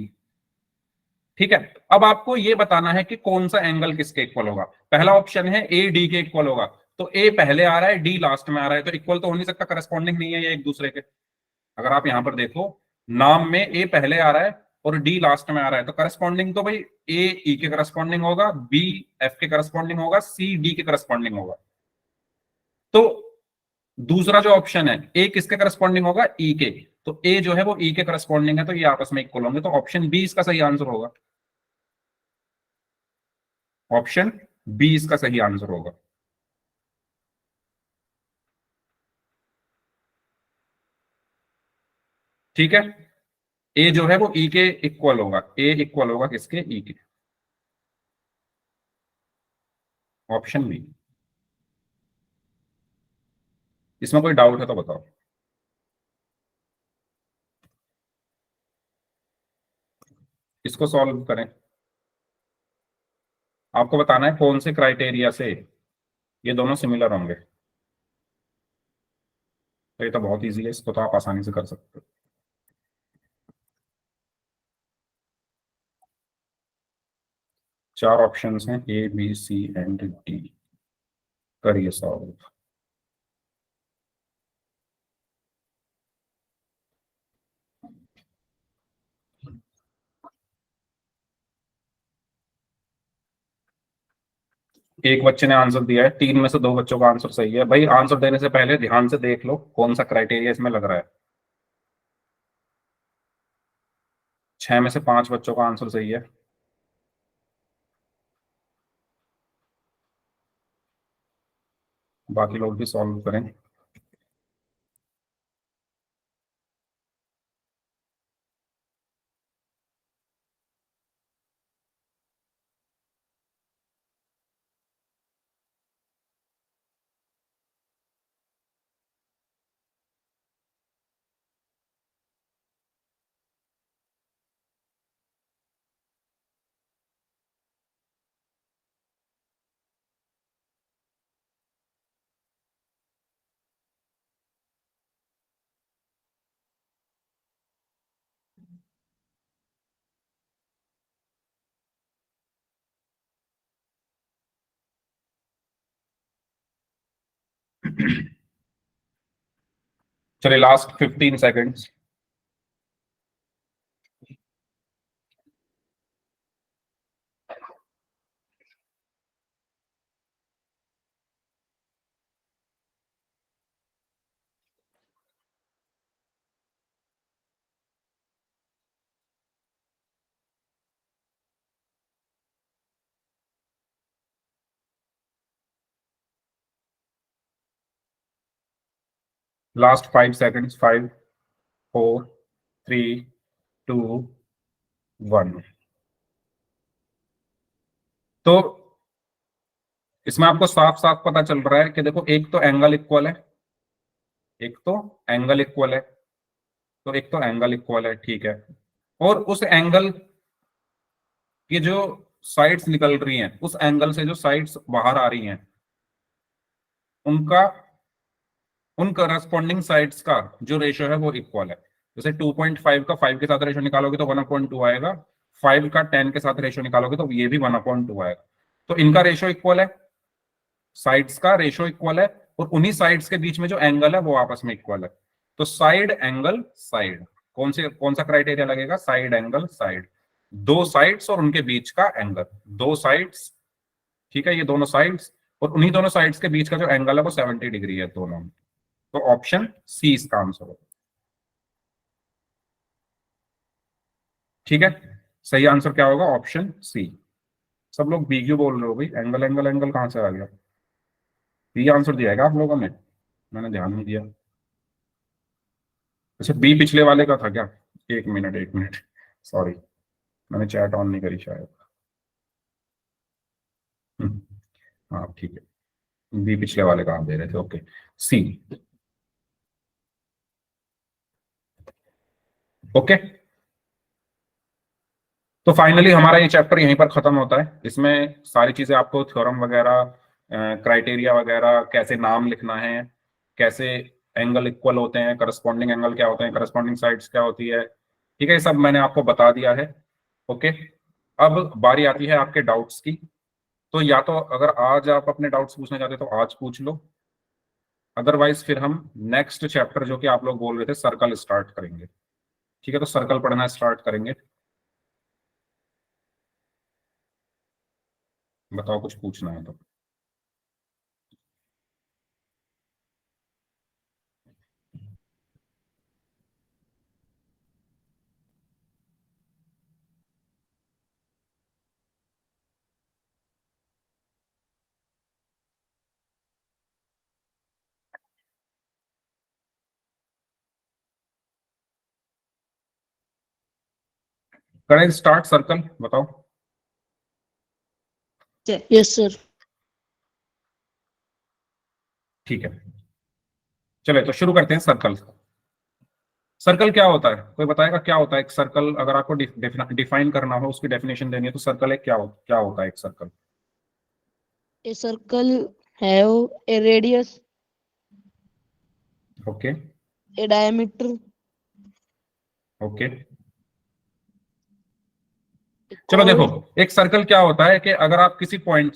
ठीक है, अब आपको ये बताना है कि कौन सा एंगल किसके इक्वल होगा। पहला ऑप्शन है ए डी के इक्वल होगा, तो ए पहले आ रहा है, डी लास्ट में आ रहा है, तो इक्वल तो हो नहीं सकता, करस्पॉन्डिंग नहीं है ये एक दूसरे के। अगर आप यहां पर देखो, नाम में ए पहले आ रहा है और डी लास्ट में आ रहा है, तो करस्पॉन्डिंग तो भाई ए ई के करस्पॉन्डिंग होगा, बी एफ के करस्पॉन्डिंग होगा, सी डी के करस्पॉन्डिंग होगा। तो दूसरा जो ऑप्शन है, ए किसके करस्पॉन्डिंग होगा, ई के, तो ए जो है वो ई के करस्पॉन्डिंग है, तो ये आपस में इक्वल होंगे, तो ऑप्शन बी इसका सही आंसर होगा। ऑप्शन बी इसका सही आंसर होगा। ठीक है, ए जो है वो ई के इक्वल होगा, ए इक्वल होगा किसके, ई के। Option B. इसमें कोई डाउट है तो बताओ। इसको सॉल्व करें, आपको बताना है कौन से क्राइटेरिया से ये दोनों सिमिलर होंगे। तो ये तो बहुत इजी है, इसको तो आप आसानी से कर सकते हो। चार ऑप्शंस हैं, A B C and D. करिए सॉल्व। एक बच्चे ने आंसर दिया है, तीन में से दो बच्चों का आंसर सही है। भाई आंसर देने से पहले ध्यान से देख लो कौन सा क्राइटेरिया इसमें लग रहा है। छह में से पांच बच्चों का आंसर सही है। बाकी लोग भी सॉल्व करें। चलिए लास्ट 15 सेकेंड्स। Last 5 seconds, 5 4 3 2 1। तो इसमें आपको साफ साफ पता चल रहा है कि देखो, एक तो एंगल इक्वल है, एक तो एंगल इक्वल है, तो एक तो एंगल इक्वल है, ठीक है। और उस एंगल की जो साइड्स निकल रही हैं, उस एंगल से जो साइड्स बाहर आ रही हैं, उनका, उन करस्पॉन्डिंग साइड्स का जो रेशियो है वो इक्वल है। जैसे 2.5 का 5 के साथ रेशियो निकालोगे तो 1/2 आएगा, 5 का 10 के साथ रेशियो निकालोगे तो ये भी 1/2 आएगा। तो इनका रेशियो इक्वल है, साइड्स का रेशियो इक्वल है, और उन्हीं साइड्स के बीच में जो एंगल है वो आपस में इक्वल है। तो साइड एंगल साइड, कौन सा क्राइटेरिया लगेगा, साइड एंगल साइड। दो साइड्स और उनके बीच का एंगल, दो साइड्स, ठीक है, ये दोनों साइड्स और उन्हीं दोनों साइड्स के बीच का जो एंगल है वो 70 डिग्री है दोनों में। तो ऑप्शन सी इसका आंसर होगा। ठीक है, सही आंसर क्या होगा, ऑप्शन सी। सब लोग बी क्यों बोल रहे हो भाई, एंगल एंगल एंगल कहां से आ गया। बी आंसर दिया है क्या आप लोगों ने, मैंने ध्यान नहीं दिया। अच्छा, बी पिछले वाले का था क्या, एक मिनट एक मिनट, सॉरी, मैंने चैट ऑन नहीं करी शायद। हम्म, हाँ ठीक है, बी पिछले वाले का आप दे रहे थे, ओके। सी, ओके। तो फाइनली हमारा ये चैप्टर यहीं पर खत्म होता है। इसमें सारी चीजें आपको थ्योरम वगैरह क्राइटेरिया वगैरह, कैसे नाम लिखना है, कैसे एंगल इक्वल होते हैं, करस्पॉन्डिंग एंगल क्या होते हैं, करस्पॉन्डिंग साइड्स क्या होती है, ठीक है, ये सब मैंने आपको बता दिया है। ओके, अब बारी आती है आपके डाउट्स की। तो या तो अगर आज आप अपने डाउट्स पूछना चाहते हो तो आज पूछ लो, अदरवाइज फिर हम नेक्स्ट चैप्टर जो कि आप लोग बोल रहे थे सर्कल स्टार्ट करेंगे। ठीक है, तो सर्कल पढ़ना स्टार्ट करेंगे। बताओ कुछ पूछना है तो। करें स्टार्ट सर्कल, बताओ। Yes sir. ठीक है, चले तो शुरू करते हैं सर्कल। सर्कल क्या होता है, कोई बताएगा क्या होता है एक सर्कल? अगर आपको डिफाइन करना हो, उसकी डेफिनेशन देनी है, तो सर्कल एक क्या होता है एक circle? A circle have a radius, okay A diameter, okay, चलो देखो, एक सर्कल क्या होता है कि अगर आप किसी पॉइंट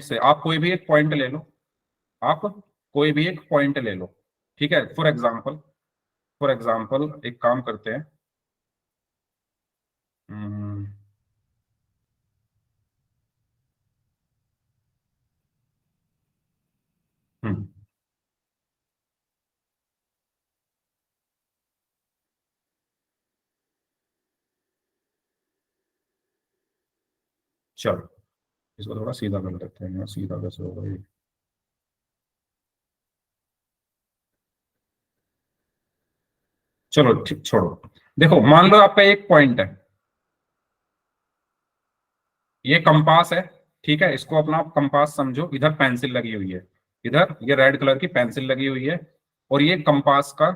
से, आप कोई भी एक पॉइंट ले लो, आप कोई भी एक पॉइंट ले लो, ठीक है। फॉर एग्जाम्पल एक काम करते हैं, हम्म, हम्म, चलो इसको थोड़ा सीधा कर देते हैं, सीधा कैसे होगा ये? चलो ठीक, छोड़ो। देखो मान लो आपका एक पॉइंट है, ये कंपास है, ठीक है, इसको अपना आप कंपास समझो। इधर पेंसिल लगी हुई है, इधर ये रेड कलर की पेंसिल लगी हुई है, और ये कंपास का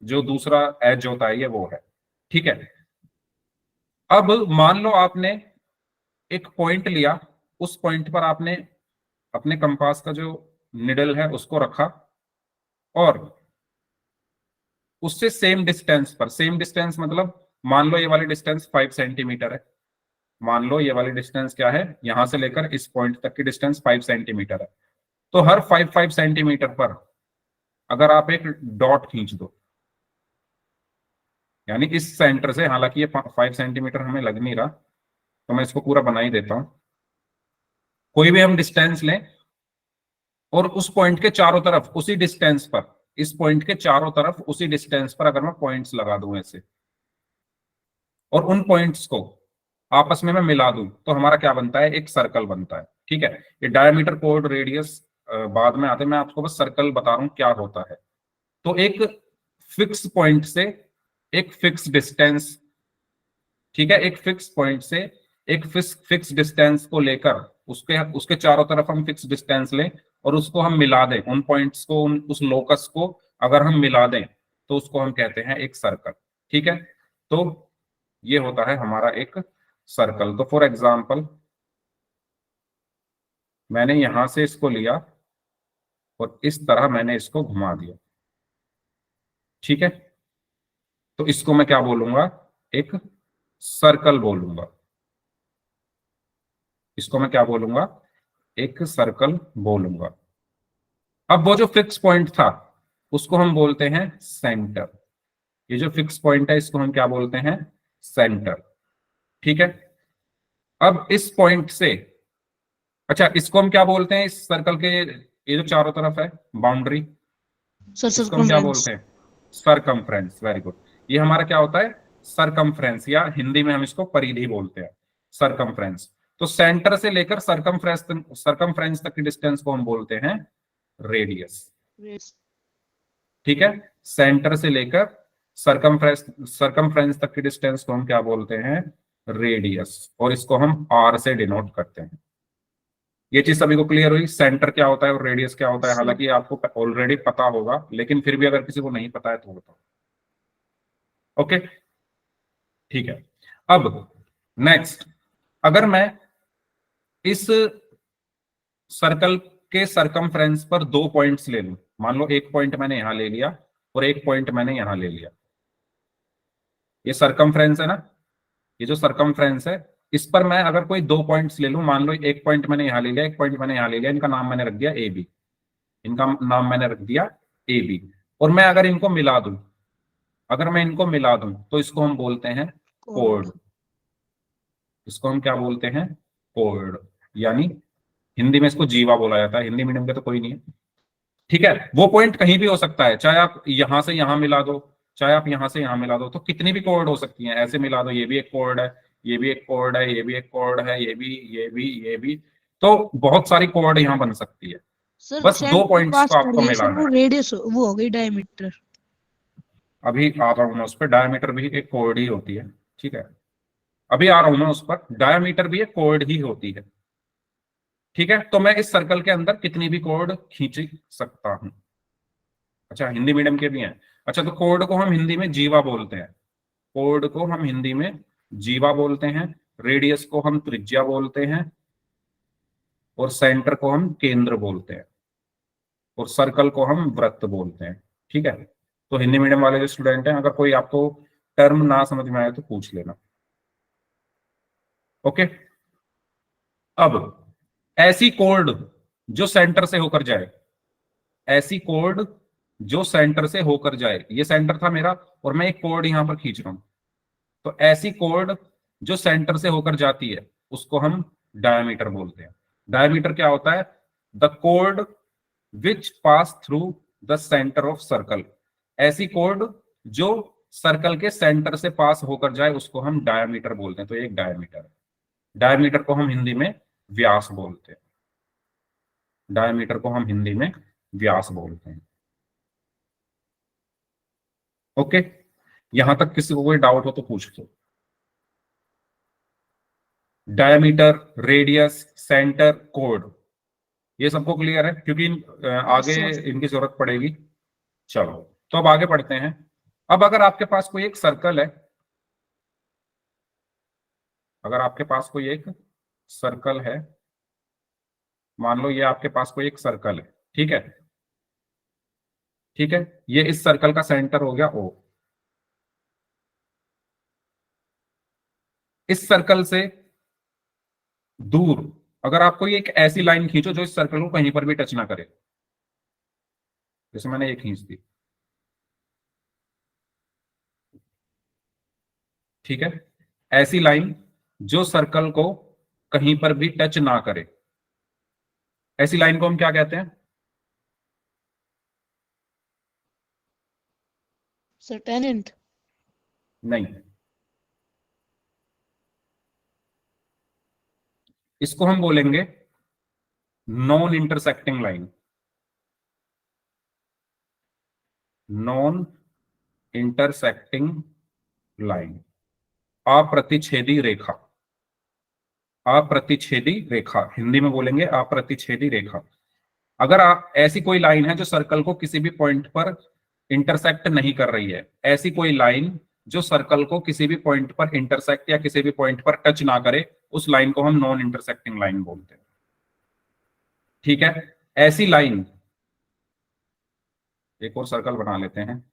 जो दूसरा एज होता है ये वो है, ठीक है। अब मान लो आपने एक पॉइंट लिया, उस पॉइंट पर आपने अपने कंपास का जो निडल है उसको रखा, और उससे सेम डिस्टेंस पर, सेम डिस्टेंस मतलब मान लो ये वाली डिस्टेंस 5 सेंटीमीटर है, मान लो ये वाली डिस्टेंस क्या है, यहां से लेकर इस पॉइंट तक की डिस्टेंस 5 सेंटीमीटर है। तो हर 5 सेंटीमीटर पर अगर आप एक डॉट खींच दो, यानी इस सेंटर से, हालांकि ये 5 सेंटीमीटर हमें लग नहीं रहा, तो मैं इसको पूरा बना ही देता हूं। कोई भी हम डिस्टेंस लें और उस पॉइंट के चारों तरफ उसी डिस्टेंस पर, इस पॉइंट के चारों तरफ उसी डिस्टेंस पर अगर मैं पॉइंट्स लगा दूं ऐसे, और उन पॉइंट्स को आपस में मैं मिला दूं, तो हमारा क्या बनता है, एक सर्कल बनता है, ठीक है। ये डायमीटर, कोड, रेडियस बाद में आते हैं, मैं आपको बस सर्कल बता रहा हूं क्या होता है। तो एक फिक्स पॉइंट से एक फिक्स डिस्टेंस, ठीक है, एक फिक्स पॉइंट से एक फिक्स डिस्टेंस को लेकर उसके उसके चारों तरफ हम फिक्स डिस्टेंस लें और उसको हम मिला दें, उन पॉइंट्स को, उस लोकस को अगर हम मिला दें तो उसको हम कहते हैं एक सर्कल, ठीक है। तो ये होता है हमारा एक सर्कल। तो फॉर एग्जाम्पल मैंने यहां से इसको लिया और इस तरह मैंने इसको घुमा दिया, ठीक है, तो इसको मैं क्या बोलूंगा, एक सर्कल बोलूंगा। इसको मैं क्या बोलूंगा, एक सर्कल बोलूंगा। अब वो जो फिक्स पॉइंट था उसको हम बोलते हैं सेंटर। ये जो फिक्स पॉइंट है इसको हम क्या बोलते हैं, सेंटर, ठीक है। अब इस पॉइंट से, अच्छा इसको हम क्या बोलते हैं, इस सर्कल के ये जो चारों तरफ है बाउंड्री, सर इसको हम क्या सर्कमफ्रेंस। बोलते हैं, सरकमफ्रेंस। वेरी गुड, ये हमारा क्या होता है, सरकमफ्रेंस, या हिंदी में हम इसको परिधि बोलते हैं, सरकमफ्रेंस। तो सेंटर से लेकर सरकमफ्रेंस तक की डिस्टेंस को हम बोलते हैं रेडियस, ठीक है। सेंटर से लेकर सरकमफ्रेंस तक की डिस्टेंस को हम क्या बोलते हैं, रेडियस, और इसको हम आर से डिनोट करते हैं। ये चीज सभी को क्लियर हुई, सेंटर क्या होता है और रेडियस क्या होता है? हालांकि आपको ऑलरेडी पता होगा, लेकिन फिर भी अगर किसी को नहीं पता है तो बताओ। ओके ठीक है। अब नेक्स्ट, अगर मैं इस सर्कल के सरकमफ्रेंस पर 2 पॉइंट्स ले लूं, मान लो एक पॉइंट मैंने यहां ले लिया और एक पॉइंट मैंने यहां ले लिया, ये सरकमफ्रेंस है ना, ये जो सरकमफ्रेंस है इस पर मैं अगर कोई 2 पॉइंट्स ले लूं, मान लो एक पॉइंट मैंने यहां ले लिया, एक पॉइंट मैंने यहां ले लिया, इनका नाम मैंने रख दिया ए बी, इनका नाम मैंने रख दिया ए बी, और मैं अगर इनको मिला दूं, अगर मैं इनको मिला दूं तो इसको हम बोलते हैं कोड, इसको हम क्या बोलते हैं, कोड, यानी हिंदी में इसको जीवा बोला जाता है, हिंदी मीडियम के तो कोई नहीं है, ठीक है। वो पॉइंट कहीं भी हो सकता है, चाहे आप यहां से यहां मिला दो, चाहे आप यहां से यहां मिला दो, तो कितनी भी कोड हो सकती है, ऐसे मिला दो, ये भी एक कोड है, ये भी एक कोड है, ये भी एक कोड है, ये भी, तो बहुत सारी कोड यहां बन सकती है, सर बस 2 सेंटर पॉइंट्स पास को आपको कर मिलाना वो है। रेडियस वो हो गई डायमीटर। अभी आ रहा हूं मैं उस पर, डायमीटर भी एक कोड ही होती है, ठीक है, अभी आ रहा हूं मैं उस पर, डायमीटर भी एक कोड ही होती है, ठीक है। तो मैं इस सर्कल के अंदर कितनी भी कोड खींच सकता हूं। अच्छा, हिंदी मीडियम के भी हैं। अच्छा, तो कोड को हम हिंदी में जीवा बोलते हैं, कोड को हम हिंदी में जीवा बोलते हैं, रेडियस को हम त्रिज्या बोलते हैं, और सेंटर को हम केंद्र बोलते हैं, और सर्कल को हम वृत्त बोलते हैं, ठीक है। तो हिंदी मीडियम वाले जो स्टूडेंट हैं, अगर कोई आपको टर्म ना समझ में आए तो पूछ लेना, ओके। अब ऐसी कोड जो सेंटर से होकर जाए, ऐसी कोड जो सेंटर से होकर जाए, ये सेंटर था मेरा और मैं एक कोड यहां पर खींच रहा हूं, तो ऐसी कोड जो सेंटर से होकर जाती है उसको हम डायमीटर बोलते हैं। डायमीटर क्या होता है, the code which pass through the centre of circle, ऐसी कोड जो सर्कल के सेंटर से पास होकर जाए उसको हम डायमीटर बोलते हैं, तो एक डायमीटर है। डायमीटर को हम हिंदी में व्यास बोलते हैं, डायमीटर को हम हिंदी में व्यास बोलते हैं, ओके। यहां तक किसी को कोई डाउट हो तो पूछ लो। डायमीटर, रेडियस, सेंटर, कोड, ये सबको क्लियर है, क्योंकि आगे इनकी जरूरत पड़ेगी। चलो, तो अब आगे बढ़ते हैं। अब अगर आपके पास कोई एक सर्कल है, अगर आपके पास कोई एक सर्कल है, मान लो ये आपके पास कोई एक सर्कल है, ठीक है, ठीक है, ये इस सर्कल का सेंटर हो गया ओ, इस सर्कल से दूर अगर आप कोई एक ऐसी लाइन खींचो जो इस सर्कल को कहीं पर भी टच ना करे, जैसे मैंने ये खींच दी, ठीक है, ऐसी लाइन जो सर्कल को कहीं पर भी टच ना करे, ऐसी लाइन को हम क्या कहते हैं, सर टेनेंट। नहीं, इसको हम बोलेंगे non intersecting line, non intersecting line, अप्रतिच्छेदी रेखा, अप्रतिच्छेदी रेखा, हिंदी में बोलेंगे अप्रतिच्छेदी रेखा। अगर आप ऐसी कोई लाइन है जो सर्कल को किसी भी पॉइंट पर इंटरसेक्ट नहीं कर रही है, ऐसी कोई लाइन जो सर्कल को किसी भी पॉइंट पर इंटरसेक्ट या किसी भी पॉइंट पर टच ना करे, उस लाइन को हम नॉन इंटरसेक्टिंग लाइन बोलते हैं, ठीक है। ऐसी लाइन, एक और सर्कल बना लेते हैं,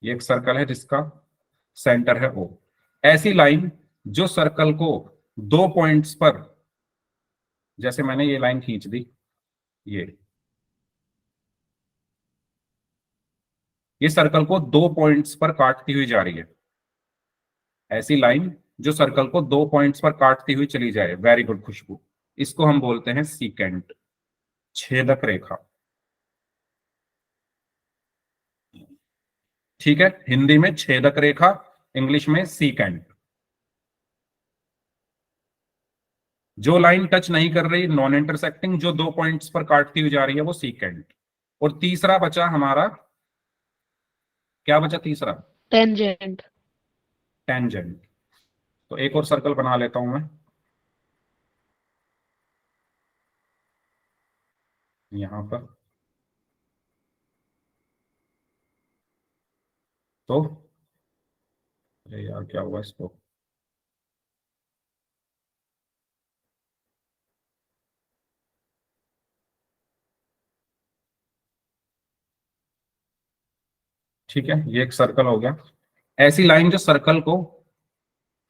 ये एक सर्कल है जिसका सेंटर है ओ, ऐसी लाइन जो सर्कल को 2 पॉइंट्स पर, जैसे मैंने ये लाइन खींच दी, ये सर्कल को 2 पॉइंट्स पर काटती हुई जा रही है, ऐसी लाइन जो सर्कल को 2 पॉइंट्स पर काटती हुई चली जाए, वेरी गुड खुशबू, इसको हम बोलते हैं सीकेंट, छेदक रेखा, ठीक है, हिंदी में छेदक रेखा, इंग्लिश में सीकेंट। जो लाइन टच नहीं कर रही नॉन इंटरसेक्टिंग, जो 2 पॉइंट्स पर काटती हुई जा रही है वो सीकेंट। और तीसरा बचा हमारा, क्या बचा तीसरा, टेंजेंट। टेंजेंट। तो एक और सर्कल बना लेता हूं मैं, यहाँ पर, तो अरे यार क्या हुआ इसको, ठीक है, ये एक सर्कल हो गया। ऐसी लाइन जो सर्कल को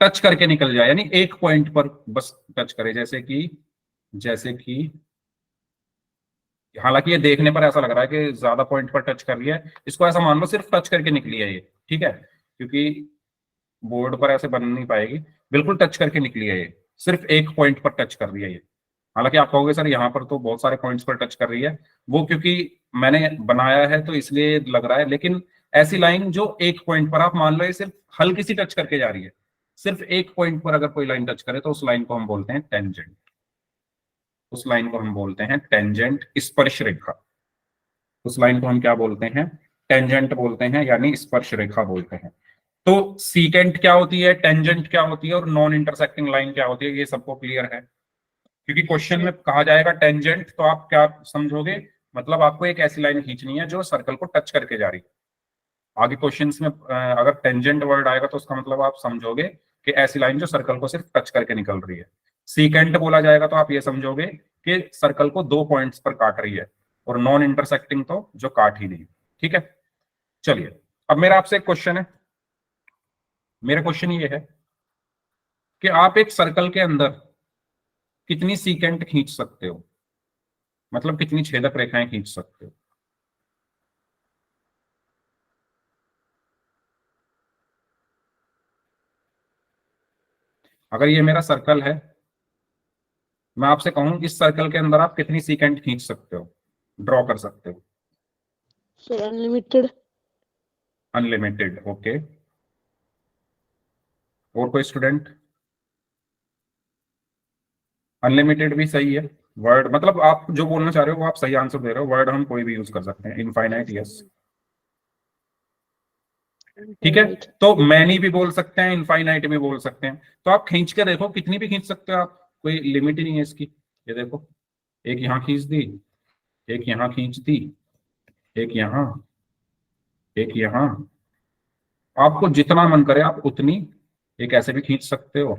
टच करके निकल जाए, यानी एक पॉइंट पर बस टच करे, जैसे कि हालांकि ये देखने पर ऐसा लग रहा है कि ज्यादा पॉइंट पर टच कर लिया है, इसको ऐसा मान लो सिर्फ टच करके निकली है ये, ठीक है, क्योंकि बोर्ड पर ऐसे बन नहीं पाएगी, बिल्कुल टच करके निकली है ये, सिर्फ एक पॉइंट पर टच कर रही है ये। हालांकि आप कहोगे सर यहाँ पर तो बहुत सारे पॉइंट्स पर टच कर रही है, वो क्योंकि मैंने बनाया है तो इसलिए लग रहा है, लेकिन ऐसी लाइन जो एक पॉइंट पर, आप मान लो ये सिर्फ हल्की सी टच करके जा रही है, सिर्फ एक पॉइंट पर अगर कोई लाइन टच करे तो उस लाइन को हम बोलते हैं टेंजेंट, उस लाइन को हम बोलते हैं टेंजेंट, स्पर्श रेखा। उस लाइन को हम क्या बोलते हैं, टेंजेंट बोलते हैं, यानी स्पर्श रेखा बोलते हैं। तो सीकेंट क्या होती है, टेंजेंट क्या होती है, और नॉन इंटरसेक्टिंग लाइन क्या होती है, ये सबको क्लियर है। क्योंकि क्वेश्चन में कहा जाएगा टेंजेंट, तो आप क्या समझोगे, मतलब आपको एक ऐसी लाइन खींचनी है जो सर्कल को टच करके जा रही है। आगे क्वेश्चंस में अगर टेंजेंट वर्ड आएगा तो उसका मतलब आप समझोगे कि ऐसी लाइन जो सर्कल को सिर्फ टच करके निकल रही है। सीकेंट बोला जाएगा तो आप ये समझोगे कि सर्कल को दो पॉइंट्स पर काट रही है, और नॉन इंटरसेक्टिंग तो जो काट ही नहीं। ठीक है, चलिए अब मेरा आपसे एक क्वेश्चन है। मेरा क्वेश्चन ये है कि आप एक सर्कल के अंदर कितनी सीकेंट खींच सकते हो, मतलब कितनी छेदक रेखाएं खींच सकते हो। अगर ये मेरा सर्कल है, मैं आपसे कहूं इस सर्कल के अंदर आप कितनी सीकेंट खींच सकते हो, ड्रॉ कर सकते हो। Sir unlimited. Unlimited, okay. और कोई स्टूडेंट? अनलिमिटेड भी सही है वर्ड, मतलब आप जो बोलना चाह रहे हो वो आप सही आंसर दे रहे हो, वर्ड हम कोई भी यूज कर सकते हैं, इनफाइनाइट, यस। ठीक है, तो मैनी भी बोल सकते हैं, इनफाइनाइट भी बोल सकते हैं। तो आप खींच के देखो, कितनी भी खींच सकते हो आप, कोई लिमिट ही नहीं है इसकी। ये देखो, एक यहाँ खींच दी, एक यहाँ खींच दी, एक यहाँ, एक यहाँ, आपको जितना मन करे आप उतनी, एक ऐसे भी खींच सकते हो,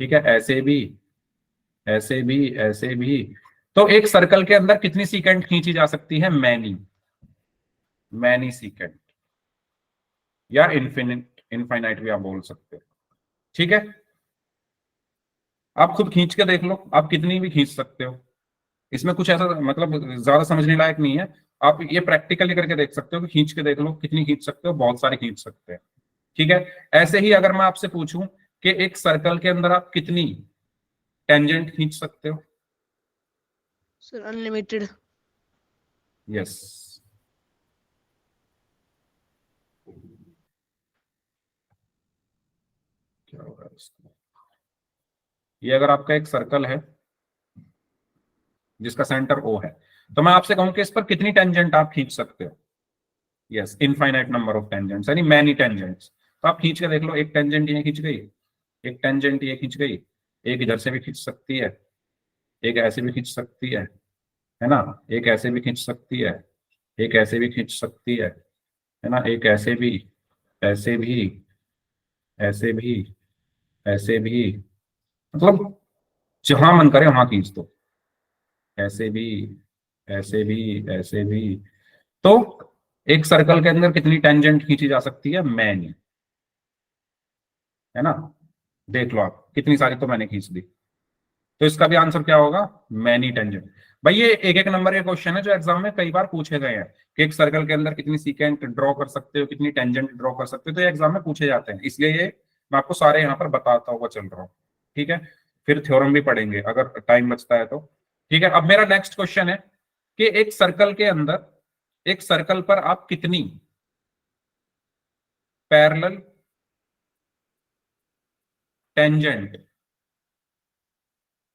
ठीक है, ऐसे भी, ऐसे भी, ऐसे भी। तो एक सर्कल के अंदर कितनी सीकेंट खींची जा सकती है, मैनी, मैनी सीकेंट, या इन्फिनिट, इनफाइनाइट भी आप बोल सकते हो। ठीक है, आप खुद खींच के देख लो, आप कितनी भी खींच सकते हो, इसमें कुछ ऐसा मतलब ज्यादा समझने लायक नहीं है। आप ये प्रैक्टिकली करके देख सकते हो कि खींच के देख लो कितनी खींच सकते हो, बहुत सारे खींच सकते हैं। ठीक है, ऐसे ही अगर मैं आपसे पूछूं कि एक सर्कल के अंदर आप कितनी टेंजेंट खींच सकते हो। Sir unlimited. यस, क्या होगा इसको, ये अगर आपका एक सर्कल है जिसका सेंटर ओ है, तो मैं आपसे कहूं कि इस पर कितनी टेंजेंट आप खींच सकते हो। Yes, infinite number of tangents, यानी मैनी टेंजेंट्स। तो आप खींच के देख लो, एक टेंजेंट ये खींच गई, एक टेंजेंट ये खींच गई, एक इधर से भी खींच सकती है, एक ऐसे भी खींच सकती है ना, एक ऐसे भी खींच सकती है, एक ऐसे भी खींच सकती है ना, एक ऐसे भी, ऐसे भी, ऐसे भी, ऐसे भी, मतलब जहां मन करे वहां खींच दो, ऐसे भी, ऐसे भी, ऐसे भी। तो एक सर्कल के अंदर कितनी टेंजेंट खींची जा सकती है, मैनी, है ना, देख लो आप कितनी सारी तो मैंने खींच दी। तो इसका भी आंसर क्या होगा, मैनी टेंजेंट। भाई ये एक एक नंबर के क्वेश्चन है जो एग्जाम में कई बार पूछे गए हैं, कि एक सर्कल के अंदर कितनी सीकेंट ड्रॉ कर सकते हो, कितनी टेंजेंट ड्रॉ कर सकते हो, तो ये एग्जाम में पूछे जाते हैं, इसलिए ये मैं आपको सारे यहाँ पर बताता हुआ चल रहा हूँ। ठीक है, फिर थ्योरम भी पढ़ेंगे अगर टाइम बचता है तो। ठीक है, अब मेरा नेक्स्ट क्वेश्चन है कि एक सर्कल के अंदर, एक सर्कल पर आप कितनी पैरेलल टेंजेंट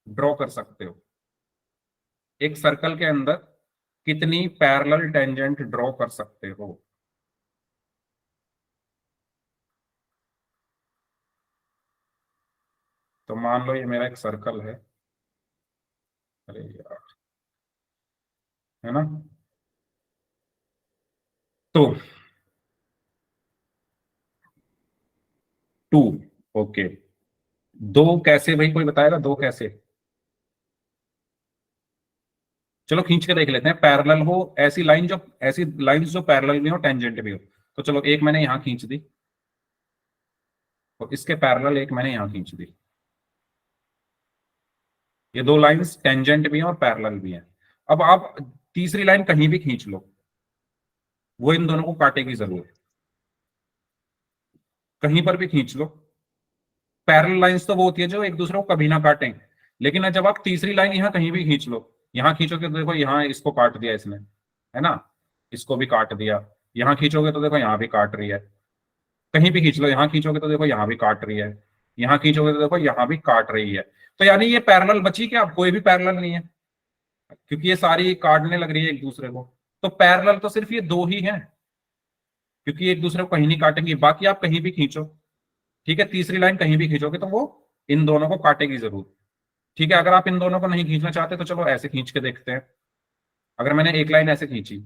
ड्रॉ कर सकते हो, एक सर्कल के अंदर कितनी पैरेलल टेंजेंट ड्रॉ कर सकते हो। तो मान लो ये मेरा एक सर्कल है, अरे यार, है ना। तो 2, ओके। दो कैसे भाई, कोई बताएगा दो कैसे? चलो खींच के देख लेते हैं। पैरेलल हो, ऐसी लाइंस जो पैरेलल भी हो, टेंजेंट भी हो। तो चलो एक मैंने यहां खींच दी, और इसके पैरेलल एक मैंने यहां खींच दी। ये दो लाइंस टेंजेंट भी हैं और पैरेलल भी हैं। अब आप तीसरी लाइन कहीं भी खींच लो, वो इन दोनों को काटेगी जरूर। कहीं पर भी खींच लो, पैरेलल लाइंस तो वो होती है जो एक दूसरे को कभी ना काटें। लेकिन जब आप तीसरी लाइन यहां कहीं भी खींच लो, यहां खींचोगे तो देखो यहां इसको काट दिया इसने, है ना, इसको भी काट दिया। यहां खींचोगे तो देखो यहां भी काट रही है। कहीं भी खींच लो, यहां खींचोगे तो देखो यहां भी काट रही है, यहां खींचोगे तो देखो यहां भी काट रही है। तो यानी ये पैरेलल बची क्या? अब कोई भी पैरेलल नहीं है, क्योंकि ये सारी काटने लग रही है एक दूसरे को। तो पैरेलल तो सिर्फ ये दो ही हैं, क्योंकि एक दूसरे को कहीं नहीं काटेंगे। बाकी आप कहीं भी खींचो, ठीक है, तीसरी लाइन कहीं भी खींचोगे तो वो इन दोनों को काटेगी जरूर। ठीक है, अगर आप इन दोनों को नहीं खींचना चाहते तो चलो ऐसे खींच के देखते हैं। अगर मैंने एक लाइन ऐसे खींची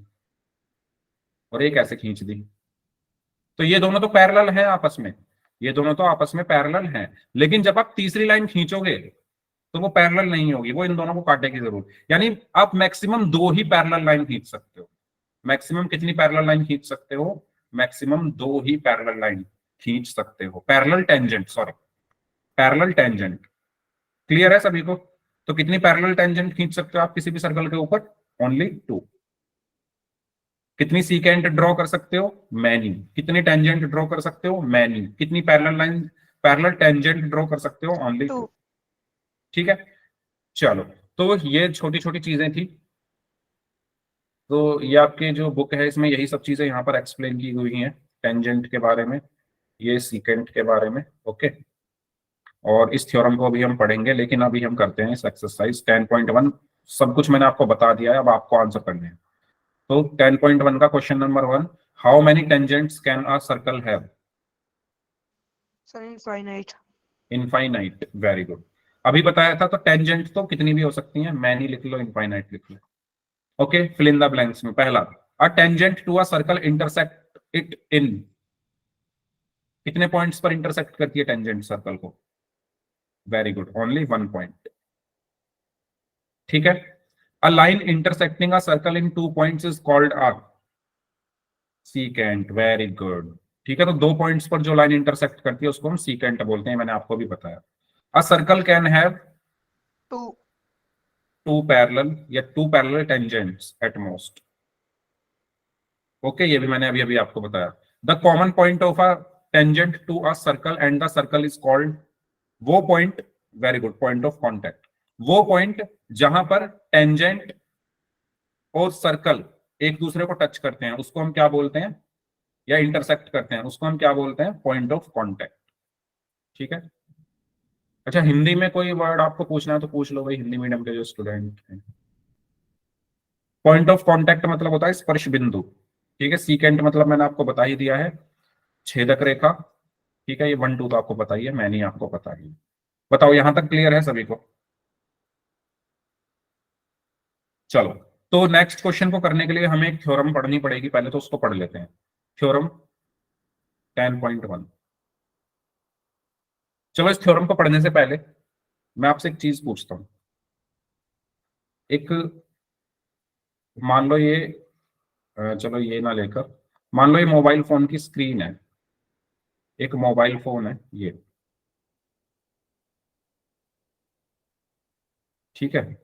और एक ऐसे खींच दी, तो ये दोनों तो पैरेलल हैं आपस में, ये दोनों तो आपस में पैरेलल हैं। लेकिन जब आप तीसरी लाइन खींचोगे तो वो पैरेलल नहीं होगी, वो इन दोनों को काटेगी जरूर। यानी आप मैक्सिमम दो ही पैरेलल लाइन खींच सकते हो। मैक्सिमम कितनी पैरेलल लाइन खींच सकते हो? मैक्सिमम दो ही पैरेलल लाइन खींच सकते हो। Parallel tangent, sorry, parallel tangent. Clear है सभी को? तो कितनी पैरेलल टेंजेंट खींच सकते हो आप किसी भी सर्कल के ऊपर? ओनली 2। कितनी सीकेंट ड्रॉ कर सकते हो? मैनी। कितनी टेंजेंट ड्रॉ कर सकते हो? मैनी। कितनी parallel line, parallel tangent draw कर सकते हो? ओनली 2। ठीक है, चलो। तो ये छोटी छोटी चीजें थी। तो ये आपके जो बुक है इसमें यही सब चीजें यहाँ पर एक्सप्लेन की हुई हैं, टेंजेंट के बारे में, ये सीकेंट के बारे में। ओके, और इस थ्योरम को अभी हम पढ़ेंगे, लेकिन अभी हम करते हैं इस एक्सरसाइज 10.1। सब कुछ मैंने आपको बता दिया है, अब आपको आंसर करने हैं। तो 10.1 का question number 1, how many tangents can a circle have? Sir infinite. Infinite, very good. अभी बताया था, तो टेंजेंट तो कितनी भी हो सकती है, मैनी लिख लो, इनफाइनाइट लिख लो। Okay, fill in the blanks में पहला, a tangent to a circle intersect it in. कितने पॉइंट्स पर इंटरसेक्ट करती है टेंजेंट सर्कल को? Very good, only 1 point. ठीक है, a line intersecting a circle in 2 points is called a secant, very good. ठीक है, तो 2 पॉइंट्स पर जो लाइन इंटरसेक्ट करती है उसको हम सीकेंट बोलते हैं, मैंने आपको भी बताया। A circle can have 2 parallel या 2 parallel tangents at most. Okay, ये भी मैंने अभी अभी आपको बताया। The common point of a tangent to a circle and the circle is called, वो point, very good, point of contact. वो पॉइंट जहां पर टेंजेंट और सर्कल एक दूसरे को टच करते हैं उसको हम क्या बोलते हैं, या इंटरसेक्ट करते हैं उसको हम क्या बोलते हैं? Point of contact. ठीक है, अच्छा, हिंदी में कोई वर्ड आपको पूछना है तो पूछ लो भाई, हिंदी मीडियम के जो स्टूडेंट हैं। पॉइंट ऑफ कांटेक्ट मतलब होता है स्पर्श बिंदु। ठीक है, सीकेंट मतलब मैंने आपको बता ही दिया है, छेदक रेखा। ठीक है, ये 1 2 तो आपको पता ही है, मैंने आपको पता ही। बताओ यहां तक क्लियर है सभी को? चलो, तो नेक्स्ट क्वेश्चन को करने के लिए हमें एक थ्योरम पढ़नी पड़ेगी, पहले तो उसको पढ़ लेते हैं। थ्योरम 10.1। चलो, इस थ्योरम को पढ़ने से पहले मैं आपसे एक चीज पूछता हूं। एक, मान लो ये, चलो ये ना लेकर, मान लो ये मोबाइल फोन की स्क्रीन है, एक मोबाइल फोन है ये। ठीक है,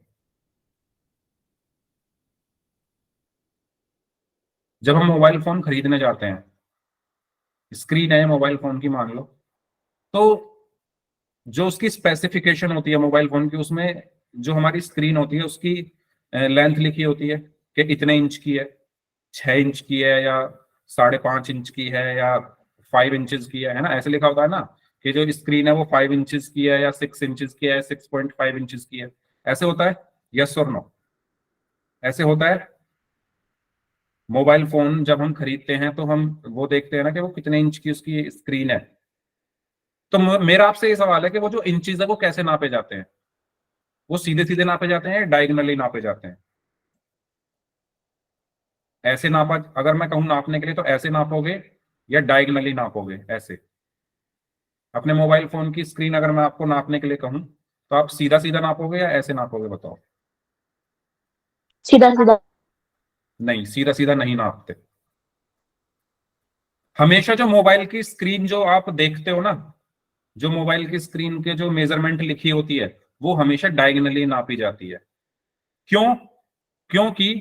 जब हम मोबाइल फोन खरीदने जाते हैं, स्क्रीन है मोबाइल फोन की मान लो, तो जो उसकी स्पेसिफिकेशन होती है मोबाइल फोन की, उसमें जो हमारी स्क्रीन होती है उसकी लेंथ लिखी होती है कि इतने इंच की है, 6 इंच की है, या 5.5 इंच की है, या 5 इंचेस की है ना, ऐसे लिखा होता है ना, कि जो स्क्रीन है वो 5 इंचेस की है, या 6 इंचेस की है, 6.5 इंचेस की है, ऐसे होता है। यस और नो? ऐसे होता है। मोबाइल फोन जब हम खरीदते हैं तो हम वो देखते हैं ना कि वो कितने इंच की उसकी स्क्रीन है। तो मेरा आपसे ये सवाल है कि वो जो इंचेस है वो कैसे नापे जाते हैं? वो सीधे सीधे नापे जाते हैं या डायगनली नापे जाते हैं? ऐसे नापा, अगर मैं कहूँ नापने के लिए तो ऐसे नापोगे या डायगनली नापोगे? ऐसे। अपने मोबाइल फोन की स्क्रीन अगर मैं आपको नापने के लिए कहूँ तो आप सीधा सीधा नापोगे या ऐसे नापोगे? बताओ। सीधा सीधा। नहीं, सीधा सीधा नहीं नापते। हमेशा जो मोबाइल की स्क्रीन जो आप देखते हो ना, जो मोबाइल की स्क्रीन के जो मेजरमेंट लिखी होती है वो हमेशा डायगनली नापी जाती है। क्यों? क्योंकि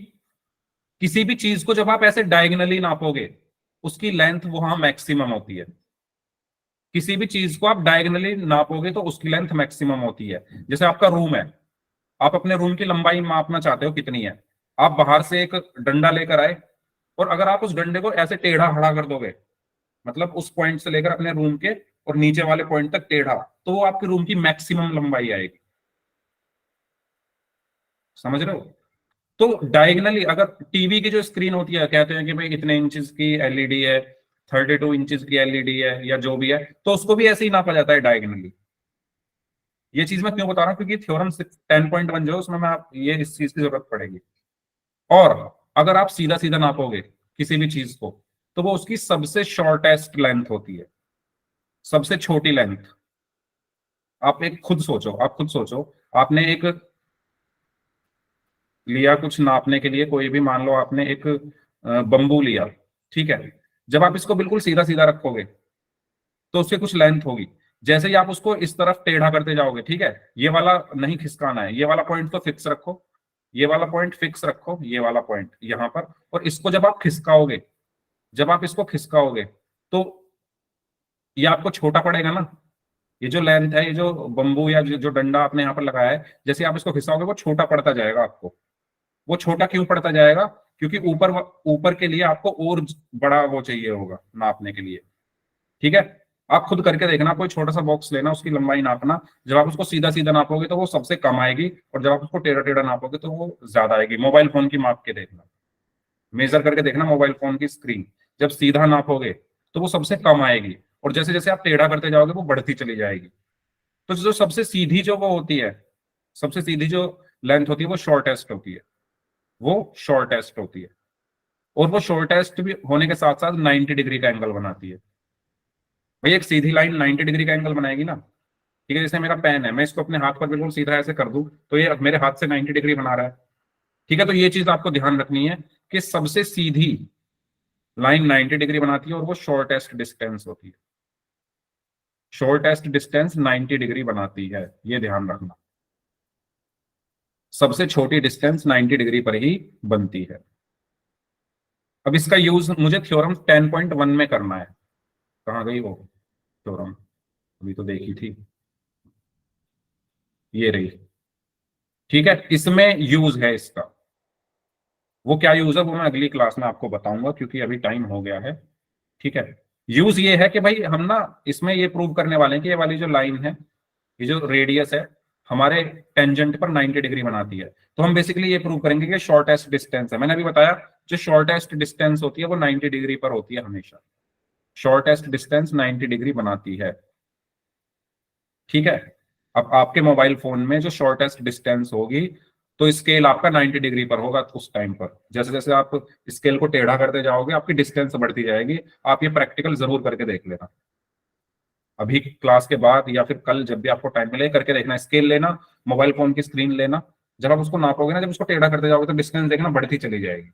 किसी भी चीज को जब आप ऐसे डायगनली नापोगे उसकी लेंथ वहां मैक्सिमम होती है। किसी भी चीज को आप डायगनली नापोगे तो उसकी लेंथ मैक्सिमम होती है। जैसे आपका रूम है, आप अपने रूम की लंबाई मापना चाहते हो कितनी है, आप बाहर से एक डंडा लेकर आए और अगर आप उस डंडे को ऐसे टेढ़ा खड़ा कर दोगे, मतलब उस पॉइंट से लेकर अपने रूम के और नीचे वाले पॉइंट तक टेढ़ा, तो वो आपके रूम की मैक्सिमम लंबाई आएगी। समझ रहे हो? तो डायगनली अगर टीवी की जो स्क्रीन होती है, कहते हैं कि भाई इतने इंचेस की एलईडी है, 32 इंचेस की एलईडी है या जो भी है, तो उसको भी ऐसे ही नापा जाता है डायगनली। ये चीज मैं क्यों बता रहा हूँ? क्योंकि थ्योरम 10.1 जो है उसमें मैं ये इस चीज की जरूरत पड़ेगी। और अगर आप सीधा सीधा नापोगे किसी भी चीज को तो वो उसकी सबसे शॉर्टेस्ट लेंथ होती है, सबसे छोटी लेंथ। आप एक खुद सोचो, आप खुद सोचो, आपने एक लिया कुछ नापने के लिए, कोई भी, मान लो आपने एक बंबू लिया, ठीक है। जब आप इसको बिल्कुल सीधा सीधा रखोगे तो उसकी कुछ लेंथ होगी। जैसे ही आप उसको इस तरफ टेढ़ा करते जाओगे, ठीक है, ये वाला नहीं खिसकाना है, ये वाला पॉइंट तो फिक्स रखो, ये वाला पॉइंट फिक्स रखो, ये वाला पॉइंट यहां पर, और इसको जब आप खिसकाओगे, जब आप इसको खिसकाओगे तो ये आपको छोटा पड़ेगा ना। ये जो लेंथ है, ये जो बंबू या जो डंडा आपने यहाँ पर लगाया है, जैसे आप इसको खिसकाओगे वो छोटा पड़ता जाएगा आपको। वो छोटा क्यों पड़ता जाएगा? क्योंकि ऊपर ऊपर के लिए आपको और बड़ा वो चाहिए होगा नापने के लिए, ठीक है। आप खुद करके देखना, कोई छोटा सा बॉक्स लेना, उसकी लंबाई नापना, जब आप उसको सीधा सीधा नापोगे तो वो सबसे कम आएगी, और जब आप उसको टेढ़ा टेढ़ा नापोगे तो वो ज्यादा आएगी। मोबाइल फोन की माप के देखना, मेजर करके देखना मोबाइल फोन की स्क्रीन, जब सीधा नापोगे तो वो सबसे कम आएगी, और जैसे जैसे आप टेढ़ा करते जाओगे वो बढ़ती चली जाएगी। तो जो सबसे सीधी जो वो होती है, सबसे सीधी जो लेंथ होती है वो शॉर्टेस्ट होती है, वो शॉर्टेस्ट होती है। और वो शॉर्टेस्ट भी होने के साथ साथ 90 डिग्री का एंगल बनाती है। भाई एक सीधी लाइन 90 डिग्री का एंगल बनाएगी ना, ठीक है। जैसे मेरा पेन है, मैं इसको अपने हाथ पर बिल्कुल सीधा ऐसे कर दूं तो ये मेरे हाथ से 90 डिग्री बना रहा है, ठीक है। तो ये चीज आपको ध्यान रखनी है कि सबसे सीधी लाइन 90 डिग्री बनाती है और वो शॉर्टेस्ट डिस्टेंस होती है। शॉर्टेस्ट डिस्टेंस 90 डिग्री बनाती है, ये ध्यान रखना। सबसे छोटी डिस्टेंस 90 डिग्री पर ही बनती है। अब इसका यूज मुझे थ्योरम 10.1 में करना है। कहाँ गई वो थ्योरम? अभी तो देखी थी, ये रही, ठीक है। इसमें यूज है इसका, वो क्या यूज है वो मैं अगली क्लास में आपको बताऊंगा, क्योंकि अभी टाइम हो गया है, ठीक है। यूज ये है कि भाई हम ना इसमें ये प्रूव करने वाले हैं कि ये वाली जो लाइन है, ये जो रेडियस है, हमारे टेंजेंट पर 90 डिग्री बनाती है। तो हम बेसिकली ये प्रूव करेंगे कि शॉर्टेस्ट डिस्टेंस है। मैंने अभी बताया जो शॉर्टेस्ट डिस्टेंस होती है वो 90 डिग्री पर होती है हमेशा। शॉर्टेस्ट डिस्टेंस 90 डिग्री बनाती है, ठीक है। अब आपके मोबाइल फोन में जो शॉर्टेस्ट डिस्टेंस होगी तो स्केल आपका 90 डिग्री पर होगा उस टाइम पर। जैसे जैसे आप स्केल को टेढ़ा करते जाओगे आपकी डिस्टेंस बढ़ती जाएगी। आप ये प्रैक्टिकल जरूर करके देख लेना, अभी क्लास के बाद या फिर कल जब भी आपको टाइम मिले करके देखना। स्केल लेना, मोबाइल फोन की स्क्रीन लेना, जब आप उसको नापोगे ना, जब उसको टेढ़ा करते जाओगे तो डिस्टेंस देखना बढ़ती चली जाएगी।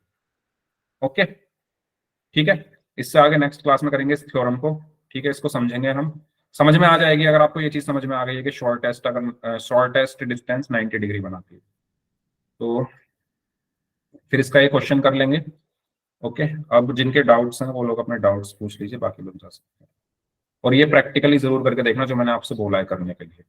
ओके, ठीक है। इससे आगे नेक्स्ट क्लास में करेंगे इस थ्योरम को, ठीक है। इसको समझेंगे हम, समझ में आ जाएगी अगर आपको ये चीज समझ में आ गई है कि शॉर्टेस्ट, अगर शॉर्टेस्ट डिस्टेंस 90 डिग्री बनाती है तो फिर इसका एक क्वेश्चन कर लेंगे। ओके, अब जिनके डाउट्स हैं वो लोग अपने डाउट्स पूछ लीजिए, बाकी लोग जा सकते हैं। और ये प्रैक्टिकली जरूर करके देखना जो मैंने आपसे बोला है करने के लिए।